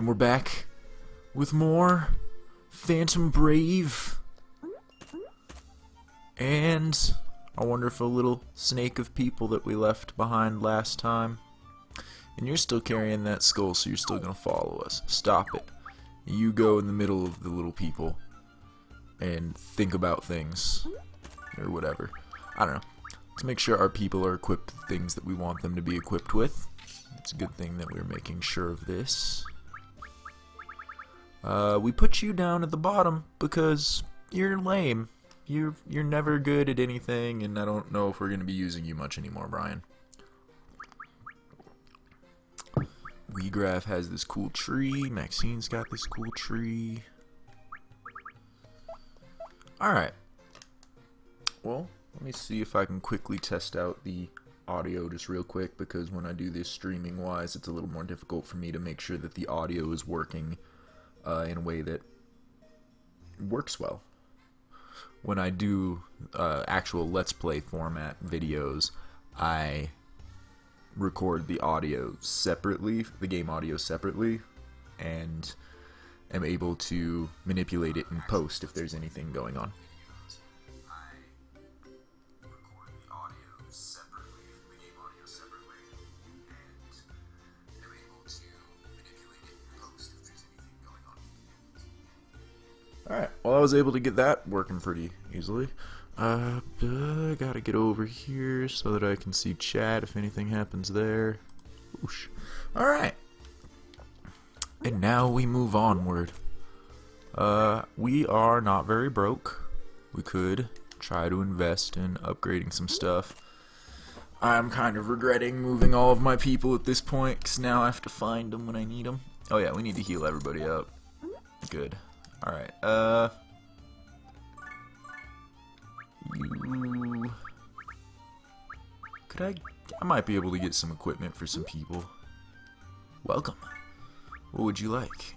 And we're back with more Phantom Brave and our wonderful little snake of people that we left behind last time. And you're still carrying that skull, so you're still going to follow us. Stop it. You go in the middle of the little people and think about things or whatever. I don't know. To make sure our people are equipped with things that we want them to be equipped with. It's a good thing that we're making sure of this. We put you down at the bottom because you're lame. You're never good at anything, and I don't know if we're going to be using you much anymore, Brian. Weegraph has this cool tree. Maxine's got this cool tree. Alright. Well, let me see if I can quickly test out the audio just real quick, because when I do this streaming wise, it's a little more difficult for me to make sure that the audio is working in a way that works well. When I do actual Let's Play format videos, I record the audio separately, the game audio separately, and am able to manipulate it in post if there's anything going on. Alright, well, I was able to get that working pretty easily. Gotta get over here so that I can see chat if anything happens there. Whoosh. Alright. And now we move onward. We are not very broke. We could try to invest in upgrading some stuff. I'm kind of regretting moving all of my people at this point, because now I have to find them when I need them. Oh yeah, we need to heal everybody up. Good. Alright, you... Could I might be able to get some equipment for some people. Welcome. What would you like?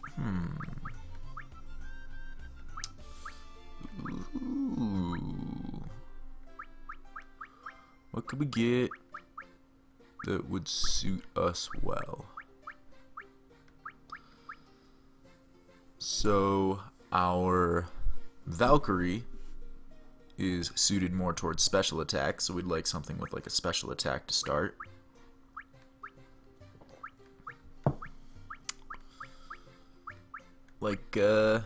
Ooh. What could we get that would suit us well? So, our Valkyrie is suited more towards special attack, so we'd like something with like a special attack to start. Like, this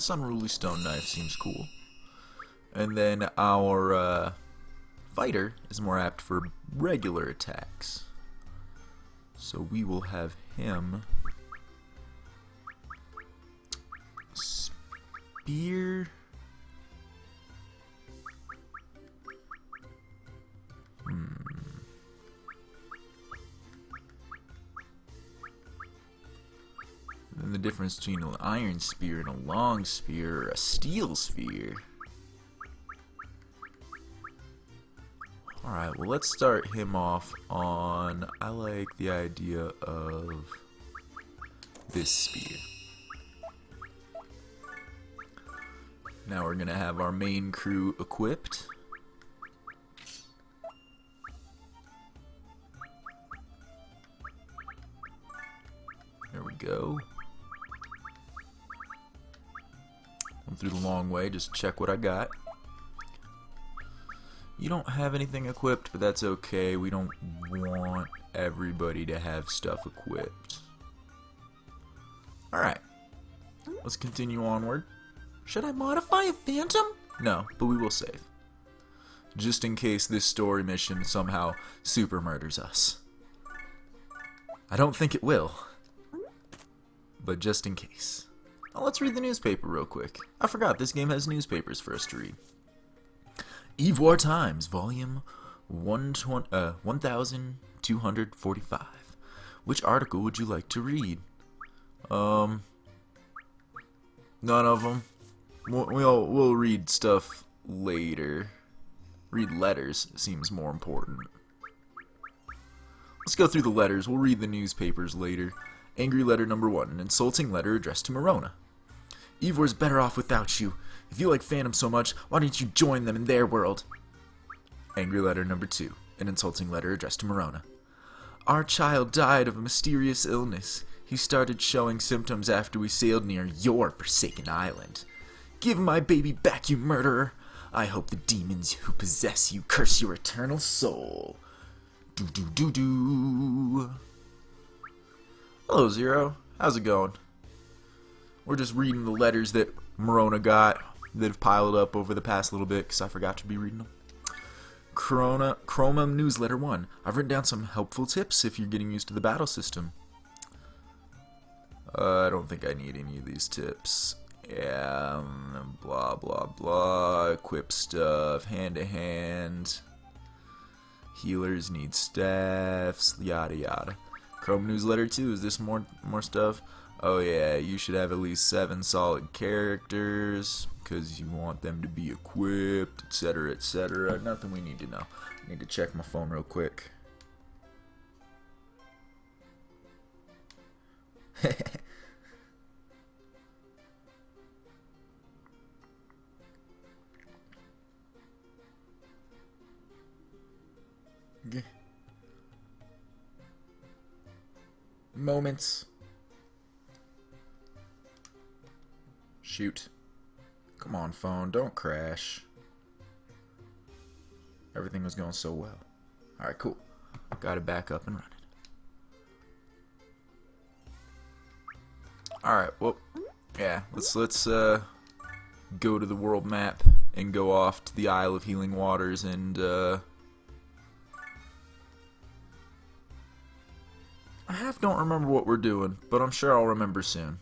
unruly stone knife seems cool. And then our fighter is more apt for regular attacks. So we will have him spear. Then the difference between an iron spear and a long spear or a steel spear. Alright, well, let's start him off on... I like the idea of this spear. Now we're going to have our main crew equipped. There we go. Went through the long way, just check what I got. You don't have anything equipped, but that's okay. We don't want everybody to have stuff equipped. Alright. Let's continue onward. Should I modify a phantom? No, but we will save. Just in case this story mission somehow super murders us. I don't think it will. But just in case. Oh, let's read the newspaper real quick. I forgot this game has newspapers for us to read. Ivoire Times, volume 1245. Which article would you like to read? None of them. We'll read stuff later. Read letters seems more important. Let's go through the letters. We'll read the newspapers later. Angry letter number 1, an insulting letter addressed to Marona. Ivoire's better off without you. If you like Phantom so much, why don't you join them in their world? Angry letter number 2, an insulting letter addressed to Marona. Our child died of a mysterious illness. He started showing symptoms after we sailed near your forsaken island. Give my baby back, you murderer! I hope the demons who possess you curse your eternal soul. Do. Hello, Zero. How's it going? We're just reading the letters that Marona got that have piled up over the past little bit because I forgot to be reading them. Chroma Newsletter 1. I've written down some helpful tips if you're getting used to the battle system. I don't think I need any of these tips. Yeah, blah blah blah. Equip stuff, hand to hand. Healers need staffs, yada yada. Chrome Newsletter 2. Is this more stuff? Oh yeah, you should have at least 7 solid characters because you want them to be equipped, etc., etc. Nothing we need to know. I need to check my phone real quick. Moments. Shoot. Come on, phone. Don't crash. Everything was going so well. Alright, cool. Got it back up and running. Alright, well, yeah. Let's go to the world map and go off to the Isle of Healing Waters and I don't remember what we're doing, but I'm sure I'll remember soon.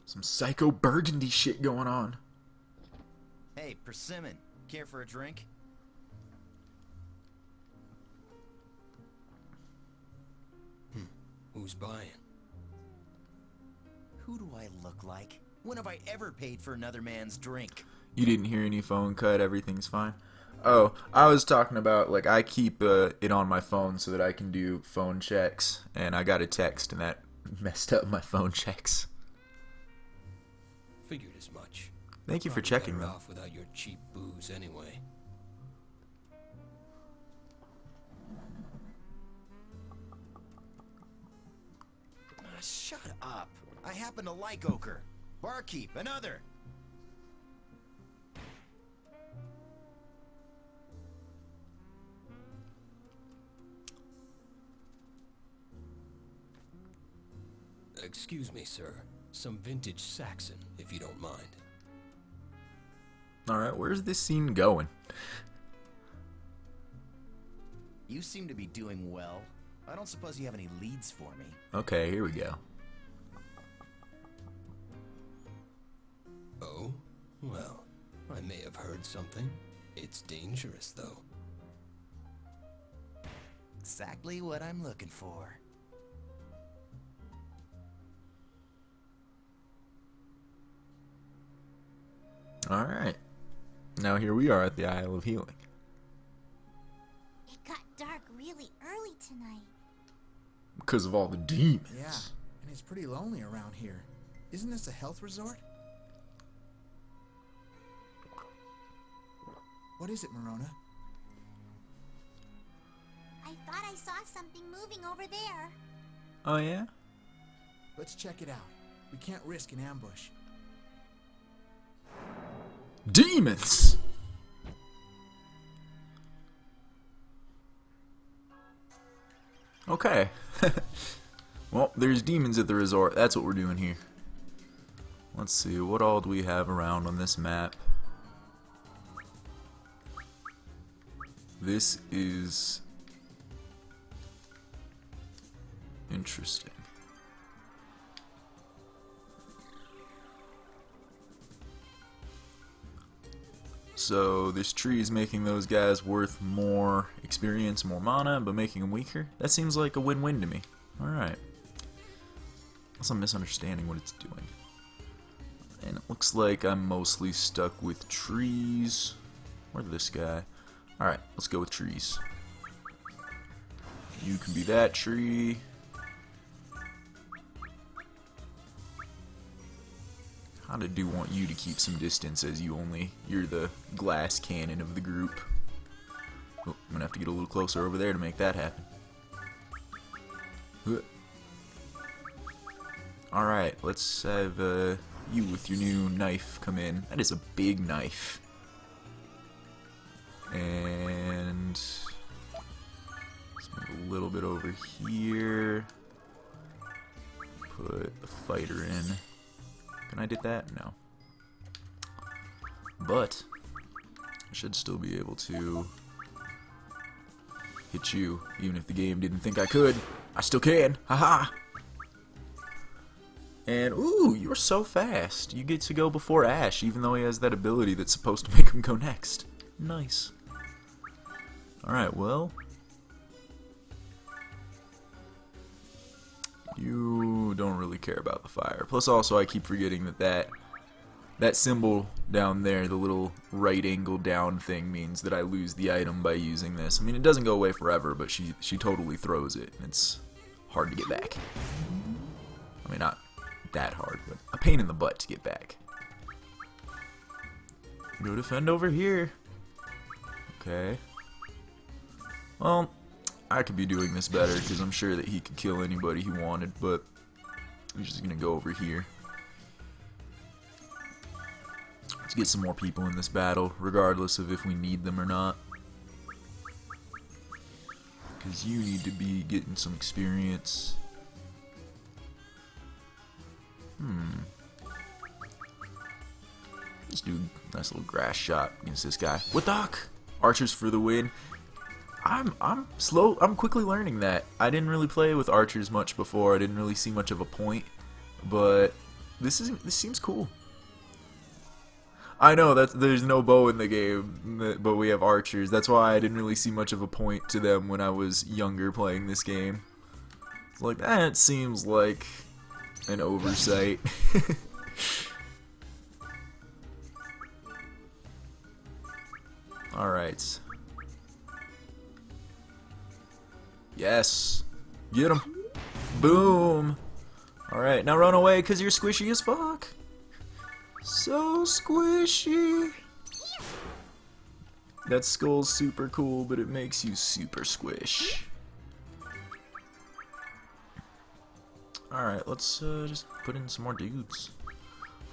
Some psycho burgundy shit going on. Hey, Persimmon, care for a drink? Who's buying? Who do I look like? When have I ever paid for another man's drink? You didn't hear any phone cut, everything's fine. Oh, I was talking about, like, I keep it on my phone so that I can do phone checks, and I got a text and that messed up my phone checks. Figured as much. Thank you for Probably checking better them. off without your cheap booze anyway. Shut up. I happen to like ochre. Barkeep, another. Excuse me, sir. Some vintage Saxon, if you don't mind. Alright, where's this scene going? You seem to be doing well. I don't suppose you have any leads for me. Okay, here we go. Oh? Well, I may have heard something. It's dangerous, though. Exactly what I'm looking for. Alright. Now here we are at the Isle of Healing. It got dark really early tonight. Because of all the demons. Yeah, and it's pretty lonely around here. Isn't this a health resort? What is it, Marona? I thought I saw something moving over there. Oh yeah? Let's check it out. We can't risk an ambush. Demons! Okay. Well, there's demons at the resort. That's what we're doing here. Let's see, what all do we have around on this map? This is interesting. So this tree is making those guys worth more experience, more mana, but making them weaker? That seems like a win-win to me. Alright. Unless I'm misunderstanding what it's doing. And it looks like I'm mostly stuck with trees. Where's this guy? Alright, let's go with trees. You can be that tree. Kinda do want you to keep some distance as you're the glass cannon of the group. Oh, I'm gonna have to get a little closer over there to make that happen. Alright, let's have you with your new knife come in. That is a big knife. And let's move a little bit over here. Put the fighter in. Can I do that? No. But I should still be able to hit you, even if the game didn't think I could. I still can. Haha! And, ooh, you're so fast. You get to go before Ash, even though he has that ability that's supposed to make him go next. Nice. Alright, well. You don't really care about the fire. Plus, also, I keep forgetting that symbol down there, the little right angle down thing, means that I lose the item by using this. I mean, it doesn't go away forever, but she totally throws it, and it's hard to get back. I mean, not that hard, but a pain in the butt to get back. Go defend over here. Okay. Well, I could be doing this better because I'm sure that he could kill anybody he wanted, but I'm just gonna go over here. Let's get some more people in this battle, regardless of if we need them or not. Because you need to be getting some experience. Let's do a nice little grass shot against this guy. Wadak! Archers for the win. I'm quickly learning that. I didn't really play with archers much before. I didn't really see much of a point, but this seems cool. I know that there's no bow in the game, but we have archers. That's why I didn't really see much of a point to them when I was younger playing this game. It's like, that seems like an oversight. Alright. Yes. Get him. Boom. Alright, now run away because you're squishy as fuck. So squishy. That skull's super cool, but it makes you super squish. Alright, let's just put in some more dudes.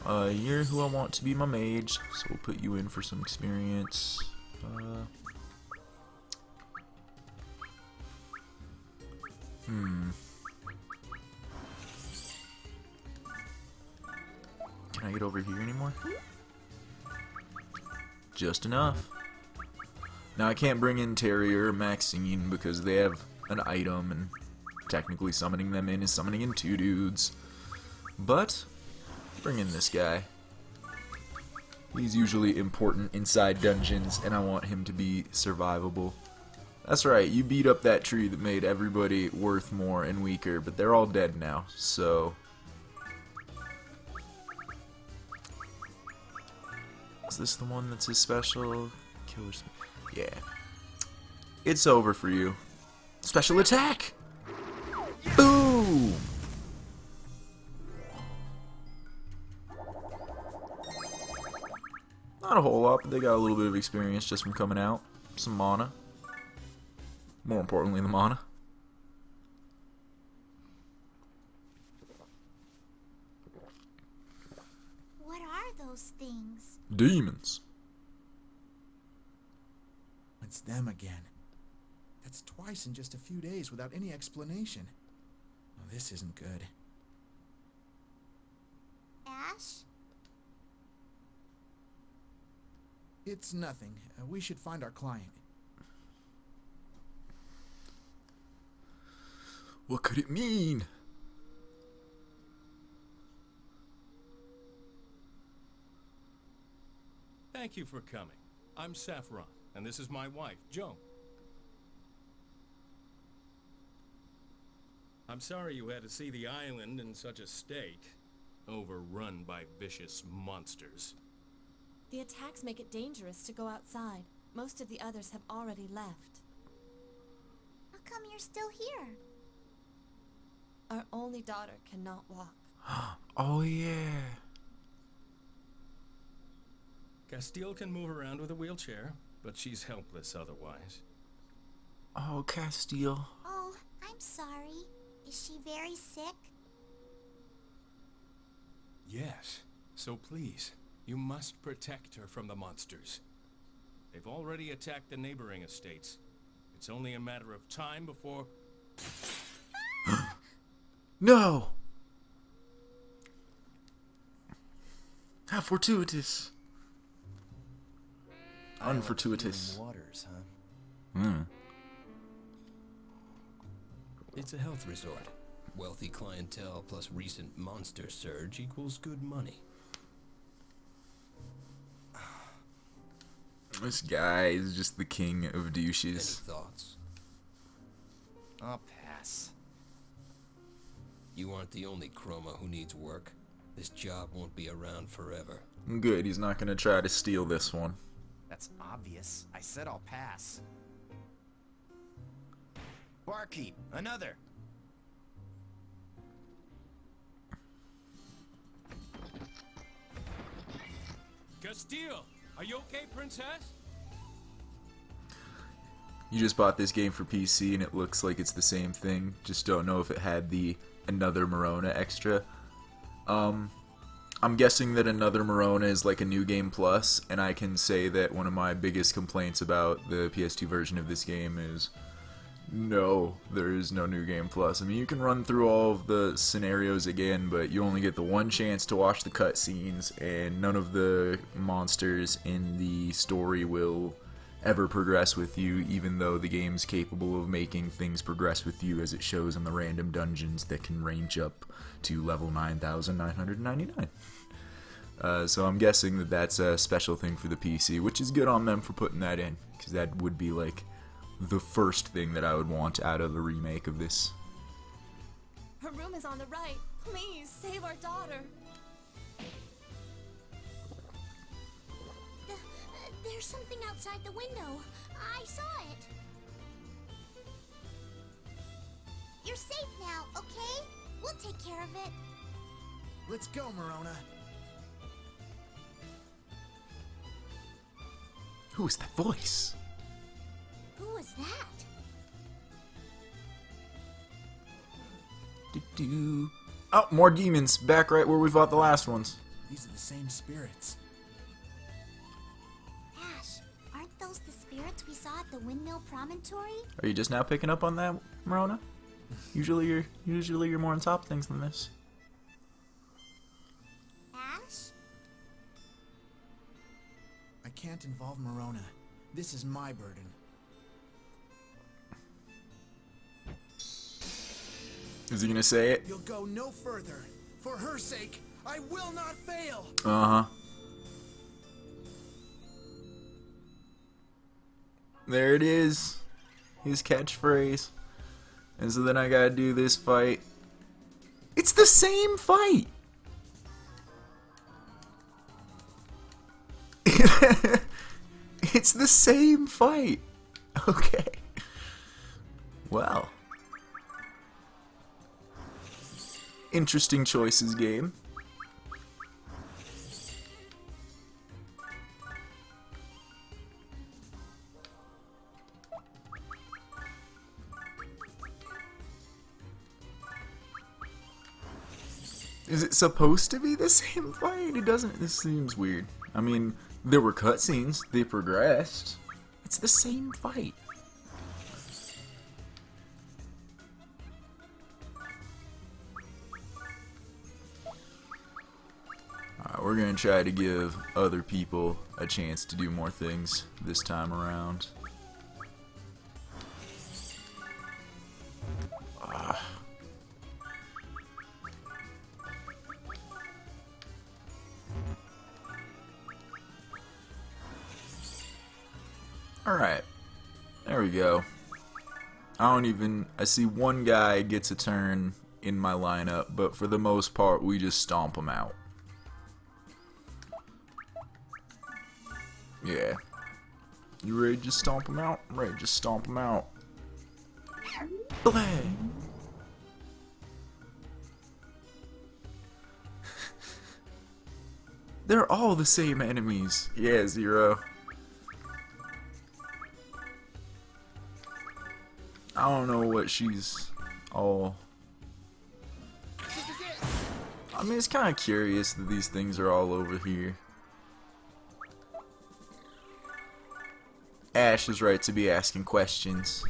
You're who I want to be my mage, so we'll put you in for some experience. Can I get over here anymore? Just enough. Now I can't bring in Terrier or Maxine because they have an item, and technically summoning them in is summoning in two dudes. But bring in this guy. He's usually important inside dungeons, and I want him to be survivable. That's right, you beat up that tree that made everybody worth more and weaker, but they're all dead now, so... Is this the one that's his special? Killer's... Yeah. It's over for you. Special attack! Boom! Not a whole lot, but they got a little bit of experience just from coming out. Some mana. More importantly, the mana. What are those things? Demons. It's them again. That's twice in just a few days without any explanation. Well, this isn't good. Ash? It's nothing. We should find our client. What could it mean? Thank you for coming. I'm Saffron, and this is my wife, Joan. I'm sorry you had to see the island in such a state, overrun by vicious monsters. The attacks make it dangerous to go outside. Most of the others have already left. A come you're still here? Our only daughter cannot walk. Oh yeah. Castile can move around with a wheelchair, but she's helpless otherwise. Oh, Castile. Oh, I'm sorry. Is she very sick? Yes, so please, you must protect her from the monsters. They've already attacked the neighboring estates. It's only a matter of time before... No! How fortuitous. Unfortuitous. Waters, huh? It's a health resort. Wealthy clientele plus recent monster surge equals good money. This guy is just the king of Any douches. thoughts? I'll pass. You aren't the only chroma who needs work. This job won't be around forever. Good, he's not gonna try to steal this one. That's obvious. I said I'll pass. Barkeep, another. Castile, are you okay, princess? You just bought this game for PC and it looks like it's the same thing. Just don't know if it had the another Marona extra. I'm guessing that another Marona is like a new game plus, and I can say that one of my biggest complaints about the PS2 version of this game is no, there is no new game plus. I mean, you can run through all of the scenarios again, but you only get the one chance to watch the cutscenes, and none of the monsters in the story will ever progress with you, even though the game's capable of making things progress with you as it shows on the random dungeons that can range up to level 9,999. So I'm guessing that that's a special thing for the PC, which is good on them for putting that in, because that would be like the first thing that I would want out of a remake of this. Her room is on the right. Please, save our daughter. There's something outside the window. I saw it. You're safe now, okay? We'll take care of it. Let's go, Marona. Who is that voice? Who was that? Do-do. Oh, more demons. Back right where we fought the last ones. These are the same spirits. Ash, aren't those the spirits we saw at the Windmill Promontory? Are you just now picking up on that, Marona? Usually you're more on top of things than this. Ash? I can't involve Marona. This is my burden. Is he gonna say it? You'll go no further. For her sake, I will not fail. Uh-huh. There it is. His catchphrase. And so then I gotta do this fight. It's the same fight! It's the same fight! Okay. Well. Interesting choices, game. Is it supposed to be the same fight? It doesn't. This seems weird. I mean, there were cutscenes. They progressed. It's the same fight. Alright, we're gonna try to give other people a chance to do more things this time around. Alright, there we go. I see one guy gets a turn in my lineup, but for the most part we just stomp him out. Yeah. You ready to just stomp him out? I'm ready to just stomp him out. Blah. They're all the same enemies. Yeah, Zero. I don't know what she's all... I mean, it's kind of curious that these things are all over here. Ash is right to be asking questions,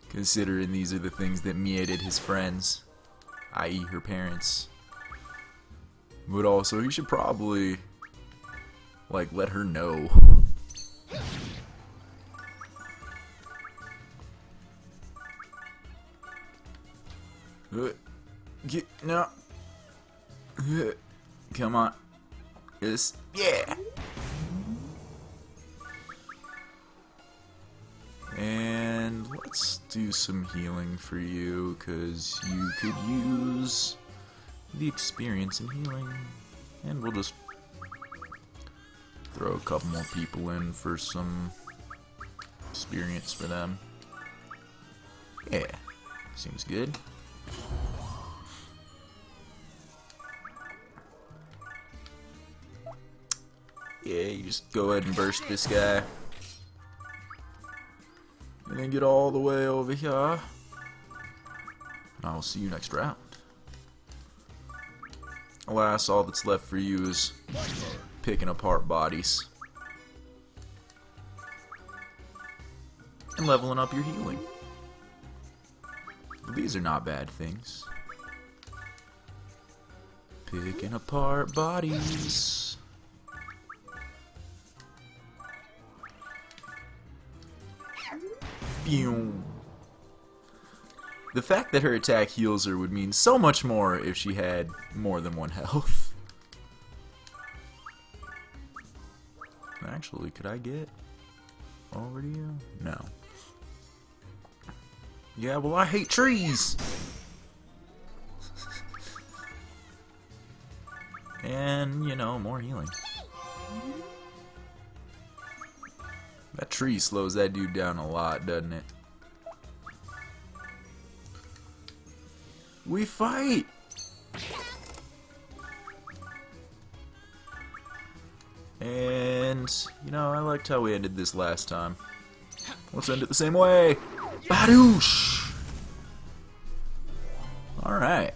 considering these are the things that mieted his friends, i.e. her parents. But also, he should probably, like, let her know. No. Come on. Yes. Yeah. And let's do some healing for you, because you could use the experience in healing. And we'll just throw a couple more people in for some experience for them. Yeah. Seems good. Yeah, you just go ahead and burst this guy. And then get all the way over here. And I'll see you next round. Alas, all that's left for you is picking apart bodies. And leveling up your healing. These are not bad things. Picking apart bodies. The fact that her attack heals her would mean so much more if she had more than 1 health. Actually, could I get over to you? No. Yeah, well, I hate trees! And, you know, more healing. That tree slows that dude down a lot, doesn't it? We fight! And, you know, I liked how we ended this last time. Let's end it the same way! Badoosh! Alright.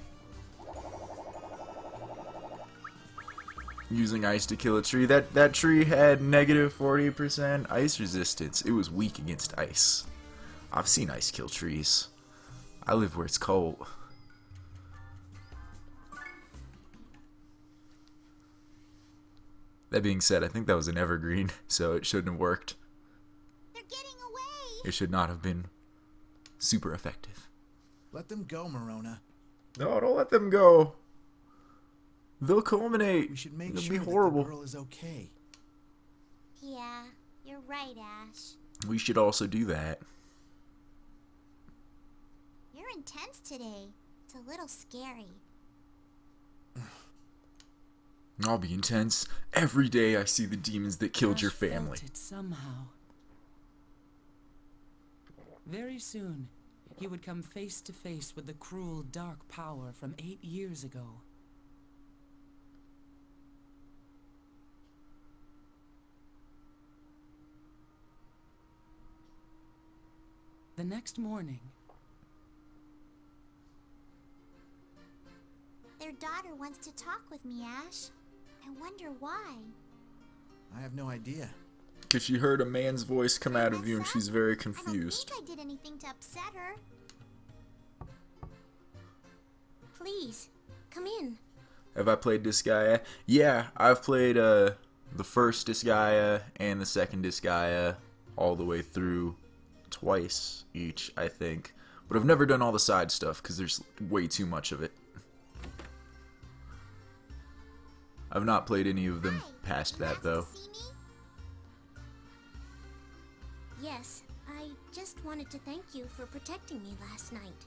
Using ice to kill a tree. That tree had negative 40% ice resistance. It was weak against ice. I've seen ice kill trees. I live where it's cold. That being said, I think that was an evergreen, so it shouldn't have worked. They're getting away! It should not have been super effective. Let them go, Marona. No, don't let them go. They'll culminate. We should make It'll sure be horrible. that the girl is okay. Yeah, you're right, Ash. We should also do that. You're intense today. It's a little scary. I'll be intense. Every day I see the demons that killed Ash your family. felt it somehow. Very soon, he would come face to face with the cruel, dark power from 8 years ago. The next morning, Their daughter wants to talk with me, Ash. I wonder why. I have no idea. Because she heard a man's voice come out of you and she's very I don't confused. think I did anything to upset her. Please, come in. Have I played Disgaea? Yeah, I've played the first Disgaea and the second Disgaea all the way through twice each, I think. But I've never done all the side stuff because there's way too much of it. I've not played any of them past that, though. See me? Yes, I just wanted to thank you for protecting me last night.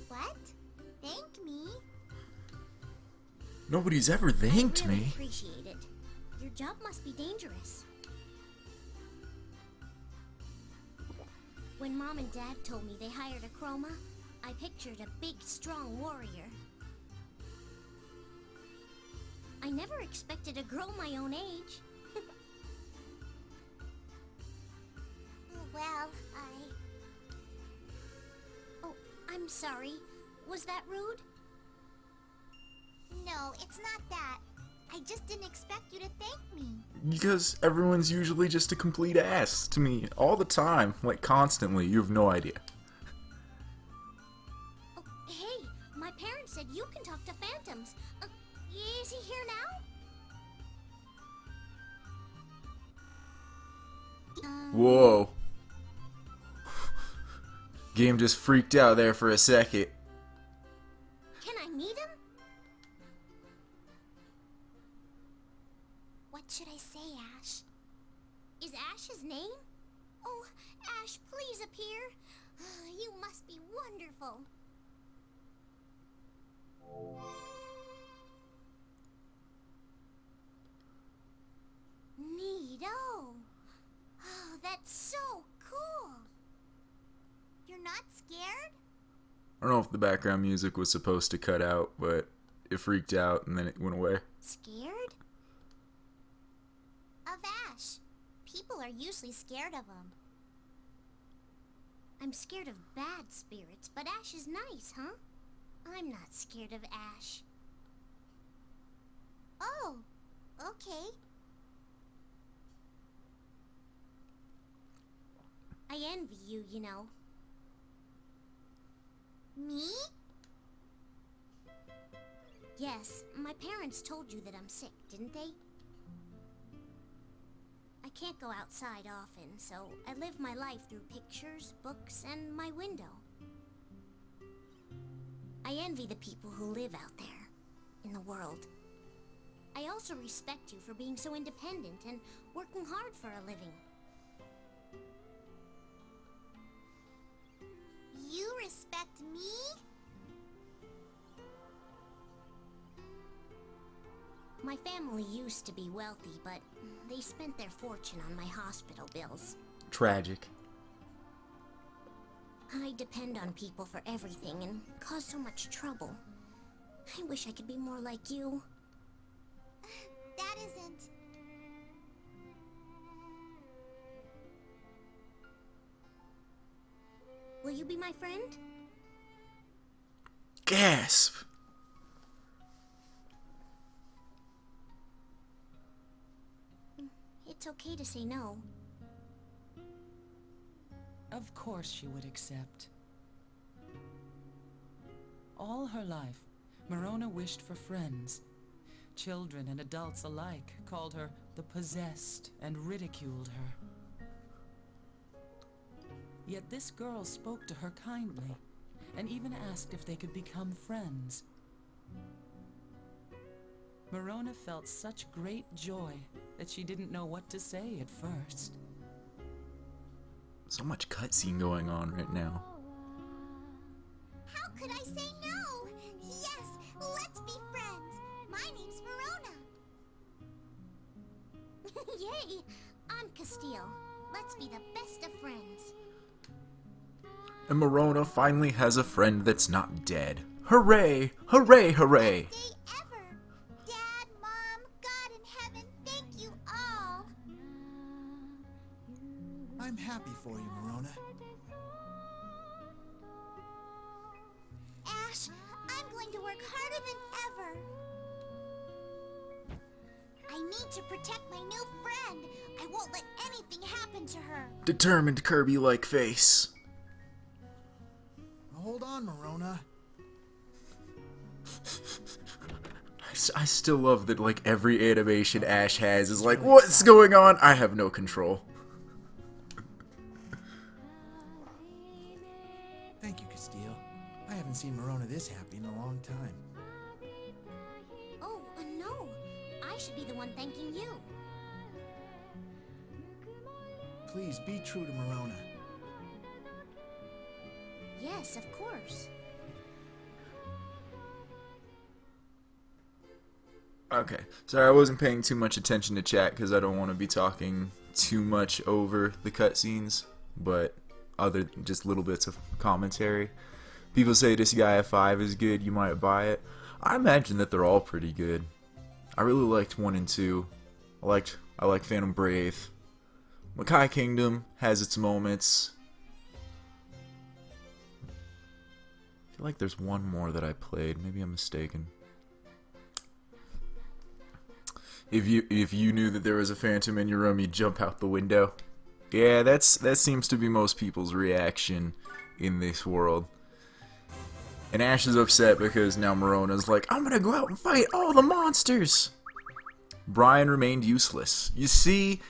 What? Thank me? Nobody's ever thanked I really me. appreciate it. Your job must be dangerous. When Mom and Dad told me they hired a chroma, I pictured a big, strong warrior. I never expected a girl my own age. Well, Oh, I'm sorry. Was that rude? no, it's not that. I just didn't expect you to thank me. Because everyone's usually just a complete ass to me all the time, like constantly. You have no idea. Oh, hey, my parents said you can talk to phantoms. Is he here now? Whoa. Game just freaked out there for a second. Can I meet him? What should I say, Ash? Is Ash his name? Oh, Ash, please appear. You must be wonderful. Neato. Oh, that's so cool. You're not scared? I don't know if the background music was supposed to cut out, but it freaked out and then it went away. Scared? Of Ash. People are usually scared of him. I'm scared of bad spirits, but Ash is nice, huh? I'm not scared of Ash. Oh, okay. I envy you, you know. Me? Yes, my parents told you that I'm sick, didn't they? I can't go outside often, so I live my life through pictures, books, and my window. I envy the people who live out there, in the world. I also respect you for being so independent and working hard for a living. You respect me? My family used to be wealthy, but they spent their fortune on my hospital bills. Tragic. I depend on people for everything and cause so much trouble. I wish I could be more like you. That isn't... Will you be my friend? Gasp! It's okay to say no. Of course she would accept. All her life, Marona wished for friends. Children and adults alike called her the possessed and ridiculed her. Yet this girl spoke to her kindly, and even asked if they could become friends. Marona felt such great joy that she didn't know what to say at first. So much cutscene going on right now. How could I say no? Yes, let's be friends. My name's Marona. Yay! I'm Castile. Let's be the best of friends. And Marona finally has a friend that's not dead. Hooray! Hooray! Hooray! Day ever. Dad, Mom, God in heaven, thank you all. I'm happy for you, Marona. Ash, I'm going to work harder than ever. I need to protect my new friend. I won't let anything happen to her. Determined Kirby-like face. Hold on, Marona. I still love that, like, every animation Ash has is like, what's going on? I have no control. Thank you, Castile. I haven't seen Marona this happy in a long time. Oh, no. I should be the one thanking you. Please be true to Marona. Yes, of course. Okay, sorry I wasn't paying too much attention to chat because I don't want to be talking too much over the cutscenes, but other just little bits of commentary. People say this guy at 5 is good, you might buy it. I imagine that they're all pretty good. I really liked 1 and 2. I like Phantom Brave. Makai Kingdom has its moments. I feel like there's one more that I played. Maybe I'm mistaken. If you knew that there was a phantom in your room, you'd jump out the window. Yeah, that seems to be most people's reaction in this world. And Ash is upset because now Marona's like, I'm gonna go out and fight all the monsters. Brian remained useless. You see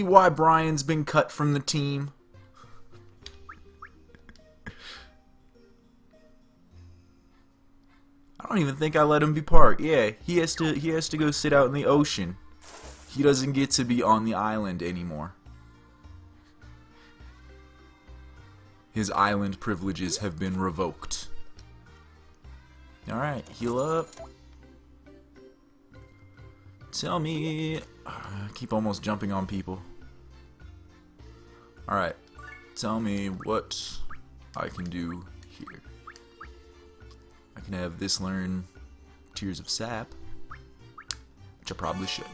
why Brian's been cut from the team? I don't even think I let him be part. Yeah, he has to go sit out in the ocean. He doesn't get to be on the island anymore. His island privileges have been revoked. Alright, heal up. Tell me... I keep almost jumping on people. Alright, tell me what I can do here. I can have this learn Tears of Sap, which I probably should.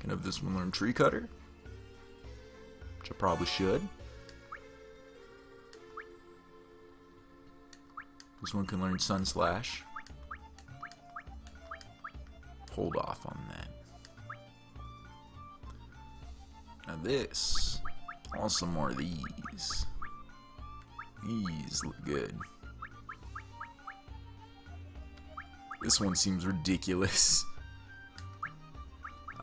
Can have this one learn Tree Cutter, which I probably should. This one can learn Sun Slash. Hold off on that. Now this. Also more of these. These look good. This one seems ridiculous.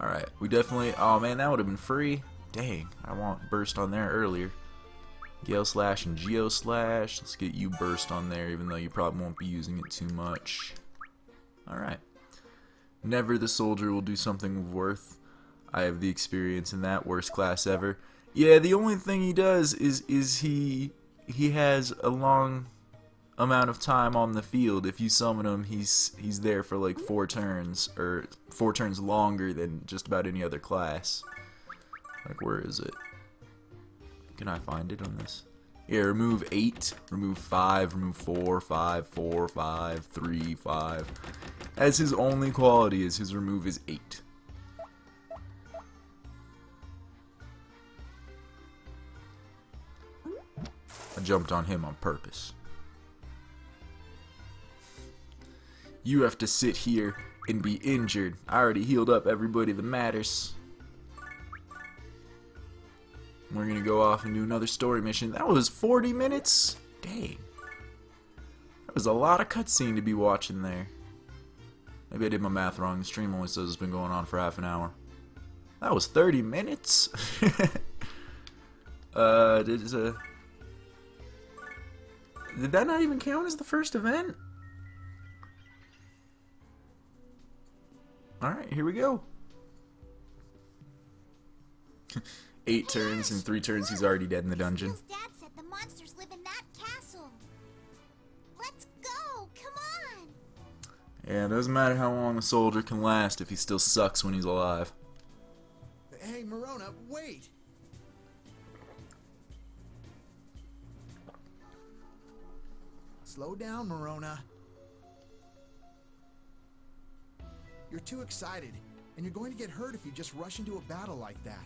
Alright, we definitely... Oh man, that would have been free. Dang, I want burst on there earlier. Gale Slash and Geo Slash. Let's get you burst on there, even though you probably won't be using it too much. Alright. Never the soldier will do something of worth. I have the experience in that. Worst class ever. Yeah, the only thing he does is he has a long amount of time on the field. If you summon him, he's there for like 4 turns, or 4 turns longer than just about any other class. Like, where is it? Can I find it on this? Yeah, remove 8, remove 5, remove 4, 5, 4, 5, 3, 5. As his only quality is his remove is 8. I jumped on him on purpose. You have to sit here and be injured. I already healed up everybody that matters. We're gonna go off and do another story mission. That was 40 minutes? Dang. That was a lot of cutscene to be watching there. Maybe I did my math wrong. The stream only says it's been going on for half an hour. That was 30 minutes? Did that not even count as the first event? Alright, here we go. 8 turns, in 3 turns he's already dead in the dungeon. Dad said the monsters live in that castle. Let's go, come on. Yeah, it doesn't matter how long a soldier can last if he still sucks when he's alive. Hey, Marona, wait! Slow down, Marona. You're too excited, and you're going to get hurt if you just rush into a battle like that.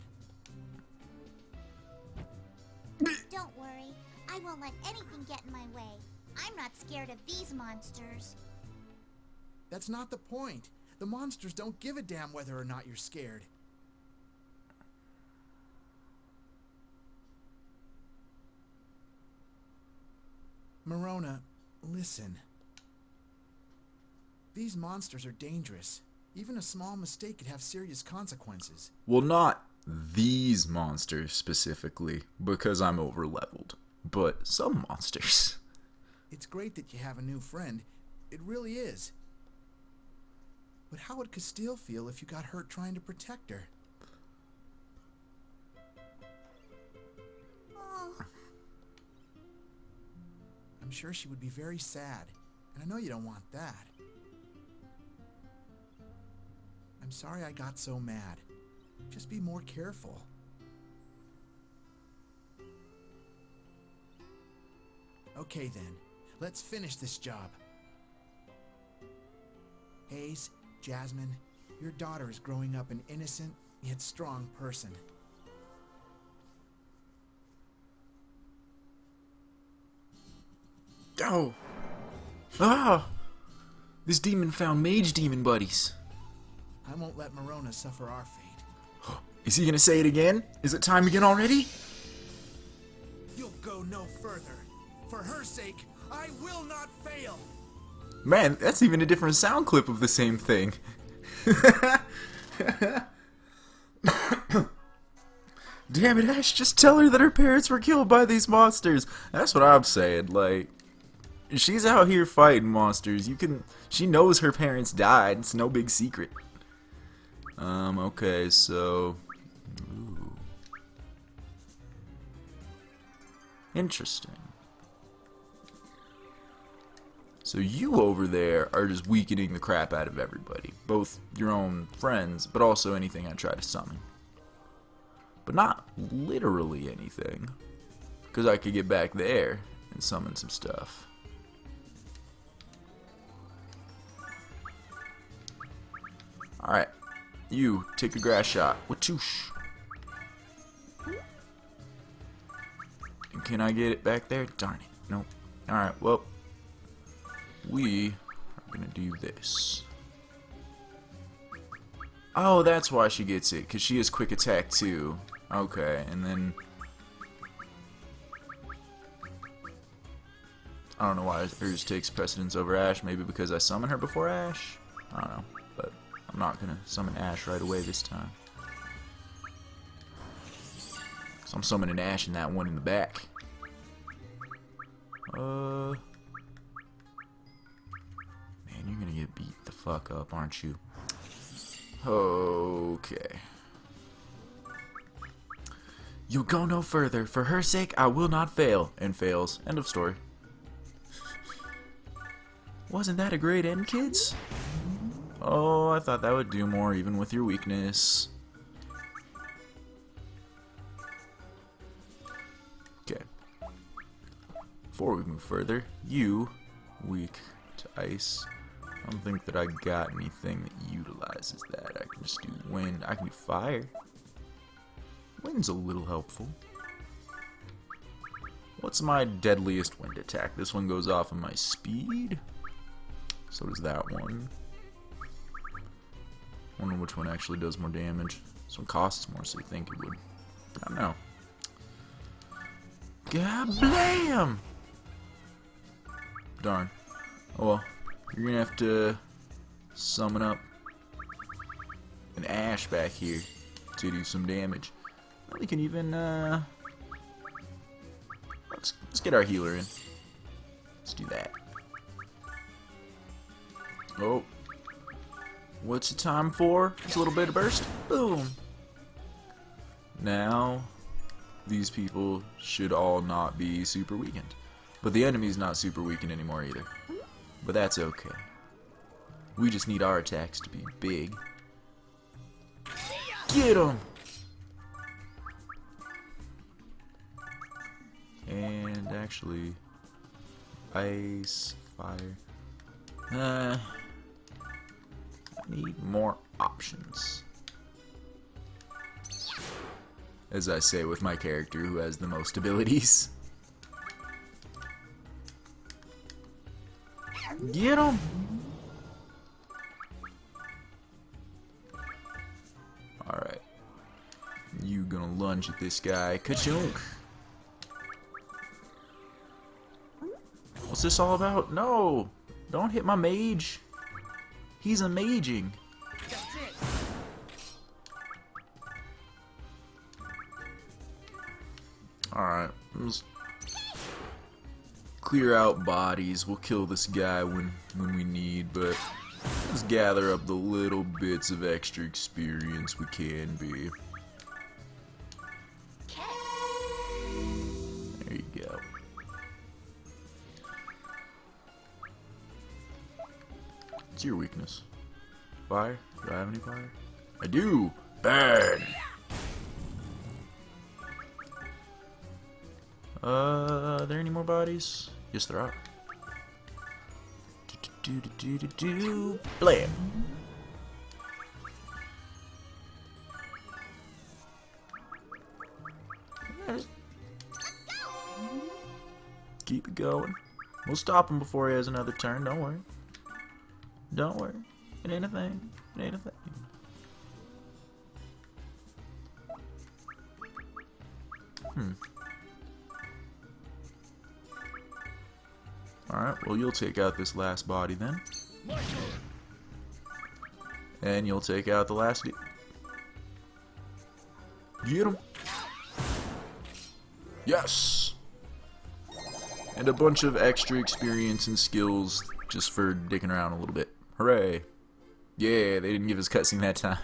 Don't worry. I won't let anything get in my way. I'm not scared of these monsters. That's not the point. The monsters don't give a damn whether or not you're scared. Marona, listen. These monsters are dangerous. Even a small mistake could have serious consequences. Well, not these monsters specifically, because I'm over-leveled, but some monsters. It's great that you have a new friend. It really is. But how would Castile feel if you got hurt trying to protect her? Oh, I'm sure she would be very sad, and I know you don't want that. I'm sorry I got so mad. Just be more careful. Okay then, let's finish this job. Hayes, Jasmine, your daughter is growing up an innocent yet strong person. Oh! Ah! This demon found mage demon buddies. I won't let Marona suffer our fate. Is he gonna say it again? Is it time again already? You'll go no further. For her sake, I will not fail. Man, that's even a different sound clip of the same thing. Damn it, Ash, just tell her that her parents were killed by these monsters. That's what I'm saying, like, she's out here fighting monsters. She knows her parents died. It's no big secret. Okay, so... Ooh. Interesting. So you over there are just weakening the crap out of everybody. Both your own friends, but also anything I try to summon. But not literally anything. Because I could get back there and summon some stuff. Alright. You, take a grass shot. Watoosh. And can I get it back there? Darn it. Nope. Alright, well. We are gonna do this. Oh, that's why she gets it, because she has quick attack too. Okay, and then... I don't know why hers takes precedence over Ash. Maybe because I summon her before Ash? I don't know, but I'm not gonna summon Ash right away this time. So I'm summoning Ash and that one in the back. Man, you're gonna get beat the fuck up, aren't you? Okay. You'll go no further. For her sake, I will not fail. And fails. End of story. Wasn't that a great end, kids? Oh, I thought that would do more even with your weakness. Okay. Before we move further, you, weak to ice. I don't think that I got anything that utilizes that. I can just do wind. I can do fire. Wind's a little helpful. What's my deadliest wind attack? This one goes off of my speed. So does that one. I wonder which one actually does more damage. This one costs more, so you think it would. I don't know. God blam! Darn. Oh well. You're gonna have to summon up an Ash back here to do some damage. We can even let's get our healer in. Let's do that. Oh, what's the time for? Just a little bit of burst. Boom. Now these people should all not be super weakened, but the enemy's not super weakened anymore either. But that's okay. We just need our attacks to be big. Get him! And actually, ice, fire. I need more options. As I say with my character who has the most abilities. Get him! Alright. You gonna lunge at this guy. Ka-chunk! What's this all about? No! Don't hit my mage! He's a maging! Alright, let's clear out bodies. We'll kill this guy when we need, but let's gather up the little bits of extra experience we can be. There you go. What's your weakness? Fire? Do I have any fire? I do! Burn! Are there any more bodies? Yes, there are. Blam! Keep it going. We'll stop him before he has another turn. Don't worry. Don't worry. It ain't a thing. It ain't a thing. Alright, well, you'll take out this last body then. And you'll take out the last dude. Get him. Yes! And a bunch of extra experience and skills just for dicking around a little bit. Hooray! Yeah, they didn't give us cutscene that time.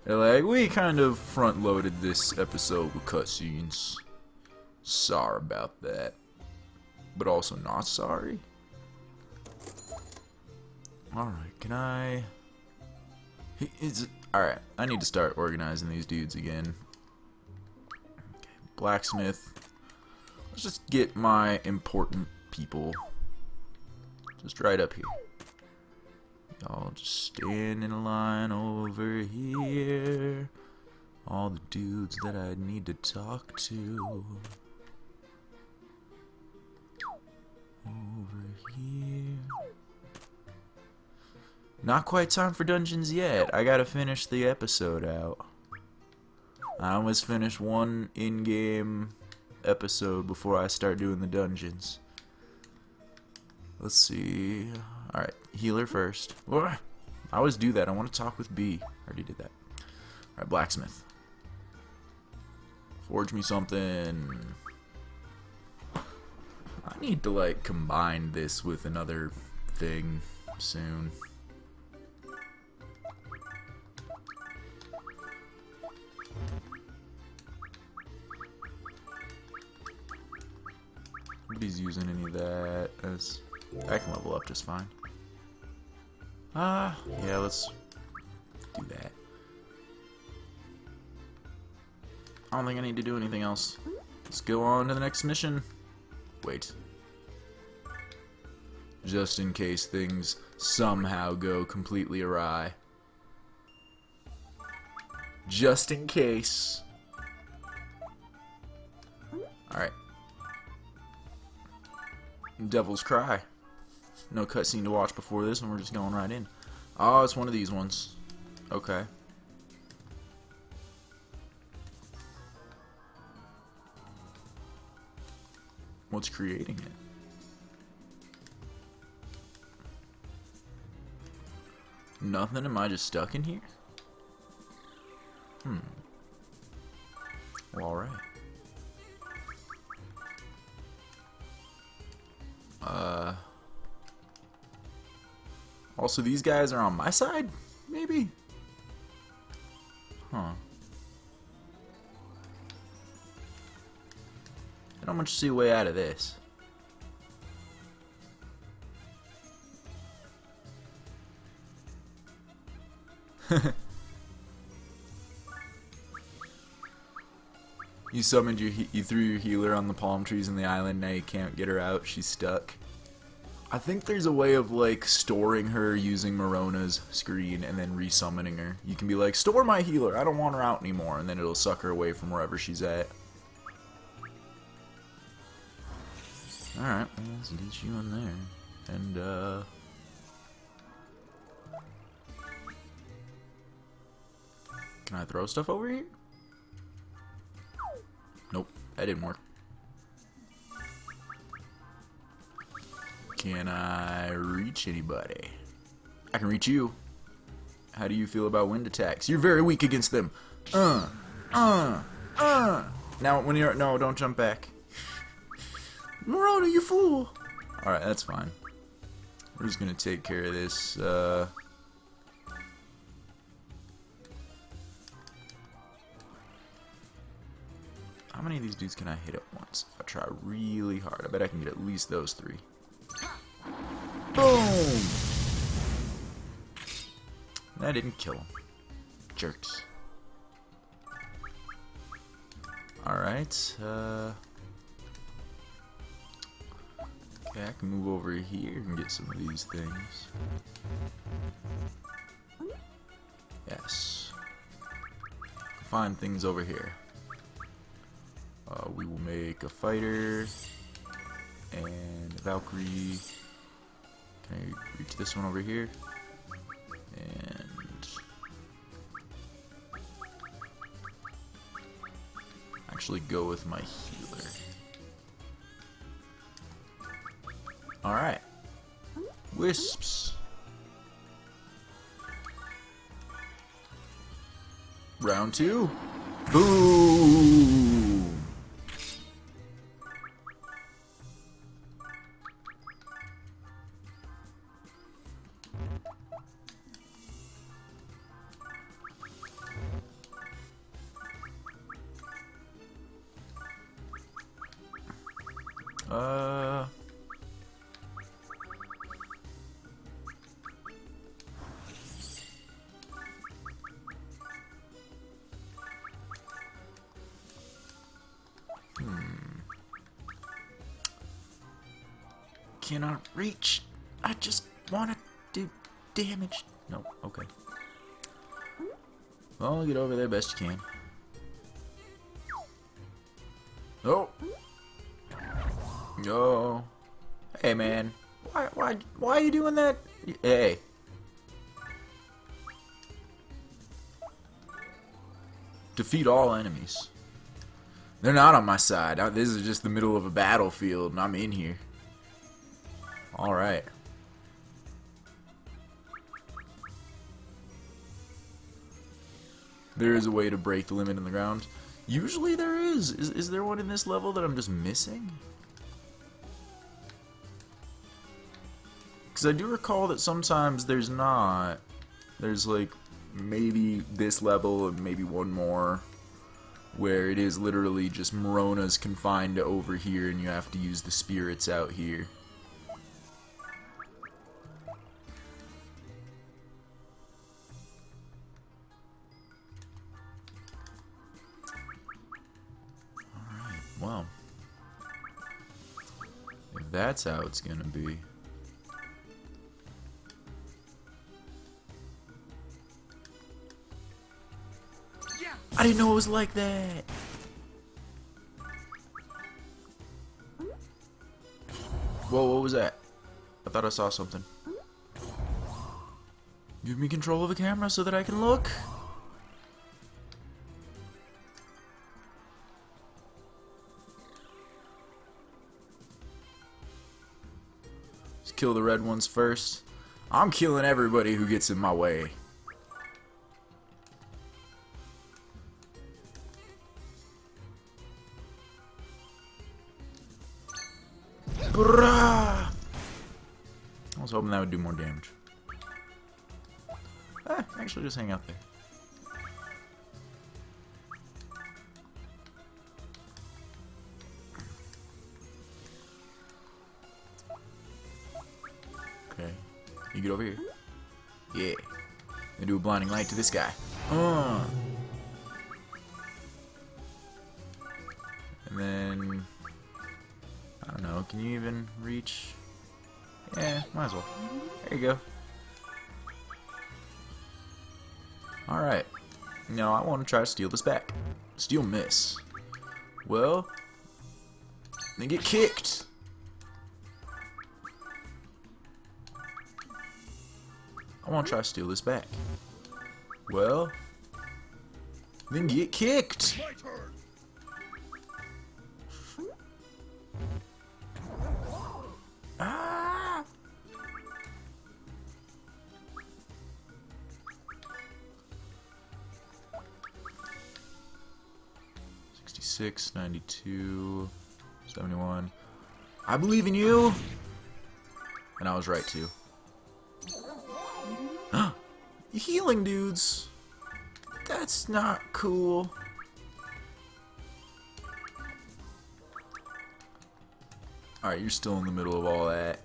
They're like, we kind of front-loaded this episode with cutscenes. Sorry about that. But also not sorry. Alright, can I... Alright, I need to start organizing these dudes again. Okay, blacksmith. Let's just get my important people just right up here. Y'all just stand in a line over here. All the dudes that I need to talk to. Over here. Not quite time for dungeons yet. I gotta finish the episode out. I almost finished one in-game episode before I start doing the dungeons. Let's see. Alright, healer first. I always do that. I want to talk with B. I already did that. Alright, blacksmith. Forge me something. I need to, like, combine this with another thing soon. Nobody's using any of that. I can level up just fine. Yeah, let's do that. I don't think I need to do anything else. Let's go on to the next mission. Wait. Just in case things somehow go completely awry. Just in case. Alright. Devil's Cry. No cutscene to watch before this, and we're just going right in. Oh, it's one of these ones. Okay. What's creating it? Nothing? Am I just stuck in here? Well, alright. Also, these guys are on my side? Maybe? Huh. I don't much see a way out of this. You summoned you threw your healer on the palm trees in the island. Now you can't get her out. She's stuck. I think there's a way of like storing her using Marona's screen and then resummoning her. You can be like, store my healer. I don't want her out anymore, and then it'll suck her away from wherever she's at. All right, let's get you in there, and can I throw stuff over here? Nope, that didn't work. Can I reach anybody? I can reach you. How do you feel about wind attacks? You're very weak against them. Now when you're no, don't jump back. Marona, you fool! Alright, that's fine. We're just gonna take care of this, How many of these dudes can I hit at once? If I try really hard, I bet I can get at least those 3. Boom! That didn't kill him. Jerks. Alright, Okay, I can move over here and get some of these things. Yes. Find things over here. We will make a fighter and a Valkyrie. Can I reach this one over here? And actually go with my healer. Alright. Wisps. Round 2. Boom! Cannot reach. I just want to do damage. No, okay. Well, get over there best you can. Oh. No. Hey, man. Why are you doing that? Hey. Defeat all enemies. They're not on my side. This is just the middle of a battlefield, and I'm in here. Alright. There is a way to break the limit in the ground. Usually there is. Is there one in this level that I'm just missing? Because I do recall that sometimes there's not. There's like maybe this level and maybe one more where it is literally just Marona's confined to over here and you have to use the spirits out here. Well, if that's how it's gonna be. I didn't know it was like that. Whoa, what was that? I thought I saw something. Give me control of the camera so that I can look. Kill the red ones first. I'm killing everybody who gets in my way. I was hoping that would do more damage. Actually just hang out there. Okay. You get over here. Yeah. And do a blinding light to this guy. And then I don't know, can you even reach? Yeah, might as well. There you go. Alright. Now I want to try to steal this back. Steal miss. Well, then get kicked. I want to try to steal this back. Well, then get kicked. Ah! 66, 92, 71. I believe in you. And I was right too. Healing dudes. That's not cool. Alright, you're still in the middle of all that.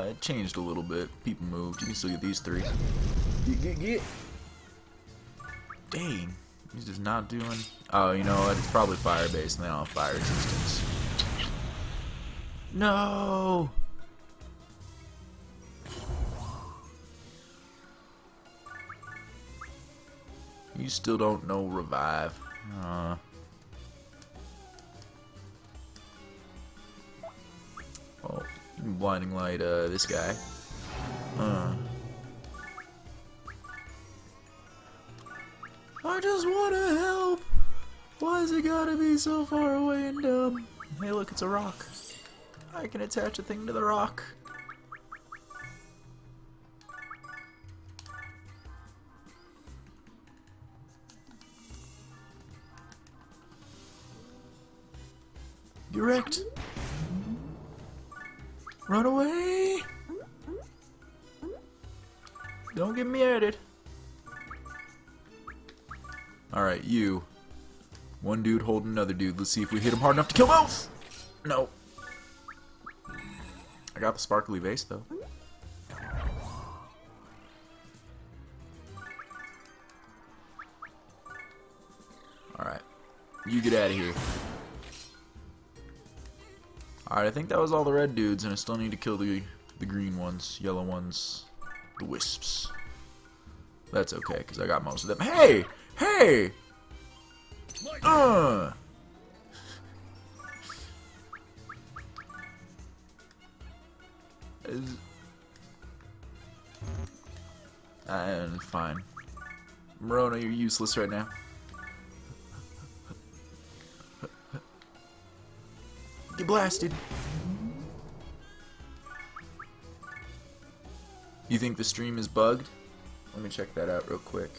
It changed a little bit. People moved. You can still get these three. Get. Dang. He's just not doing... Oh, you know what? It's probably fire-based and they don't have fire resistance. No! You still don't know revive. Oh, you can blinding light this guy. I just want to help! Why is it gotta be so far away and dumb? Hey look, it's a rock. I can attach a thing to the rock. Get wrecked! Run away! Don't get murdered. Alright, you. One dude holding another dude. Let's see if we hit him hard enough to kill both! No. I got the sparkly vase, though. Alright. You get out of here. Alright, I think that was all the red dudes, and I still need to kill the green ones, yellow ones, the wisps. That's okay, because I got most of them. Hey! Hey! Fine. Marona, you're useless right now. Get blasted. You think the stream is bugged? Let me check that out real quick.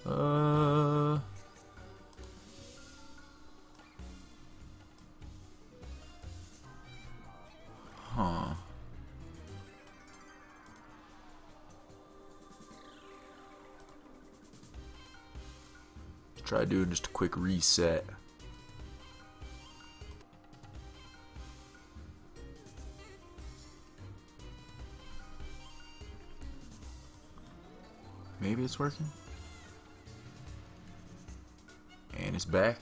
Huh. Try doing just a quick reset. Maybe it's working. And it's back.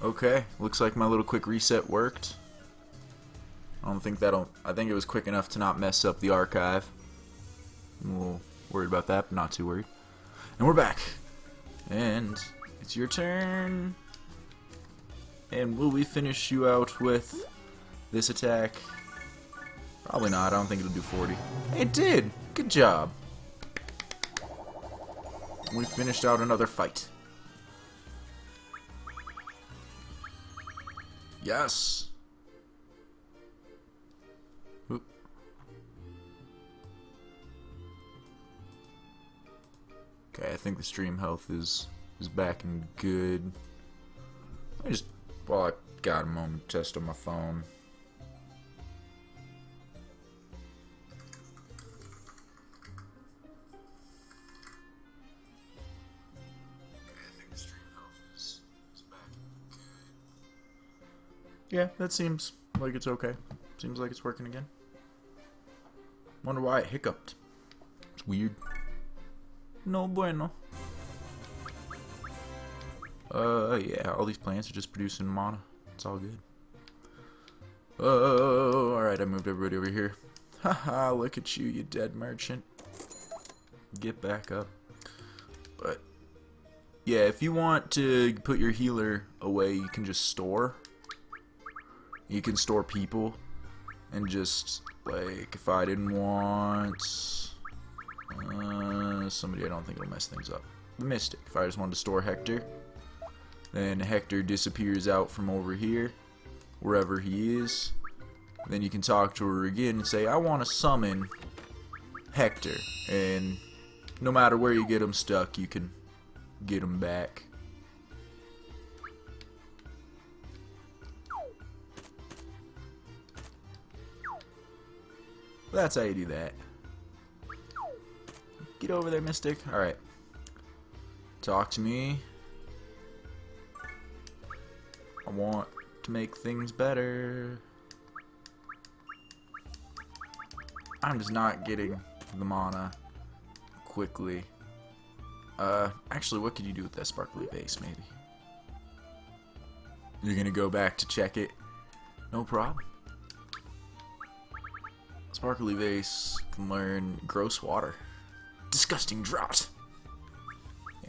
Okay, looks like my little quick reset worked. I think it was quick enough to not mess up the archive. I'm a little worried about that, but not too worried. And we're back. And it's your turn. And will we finish you out with this attack? Probably not. I don't think it'll do 40. It did! Good job. We finished out another fight. Yes! Oop. Okay, I think the stream health is back and good. While I got a moment, test on my phone. Yeah, that seems like it's okay. Seems like it's working again. Wonder why it hiccuped. It's weird. No bueno. Yeah, all these plants are just producing mana. It's all good. Oh, alright, I moved everybody over here. Haha, look at you, you dead merchant. Get back up. But, yeah, if you want to put your healer away, you can just store. You can store people. And just, like, if I didn't want somebody I don't think will mess things up. The Mystic. If I just wanted to store Hector, then Hector disappears out from over here, wherever he is. Then you can talk to her again and say, I want to summon Hector, and no matter where you get him stuck, you can get him back. That's how you do that. Get over there, Mystic. Alright. Talk to me. I want to make things better. I'm just not getting the mana quickly. Actually, what could you do with that sparkly base, maybe? You're gonna go back to check it? No problem. Sparkly vase can learn gross water, disgusting drought,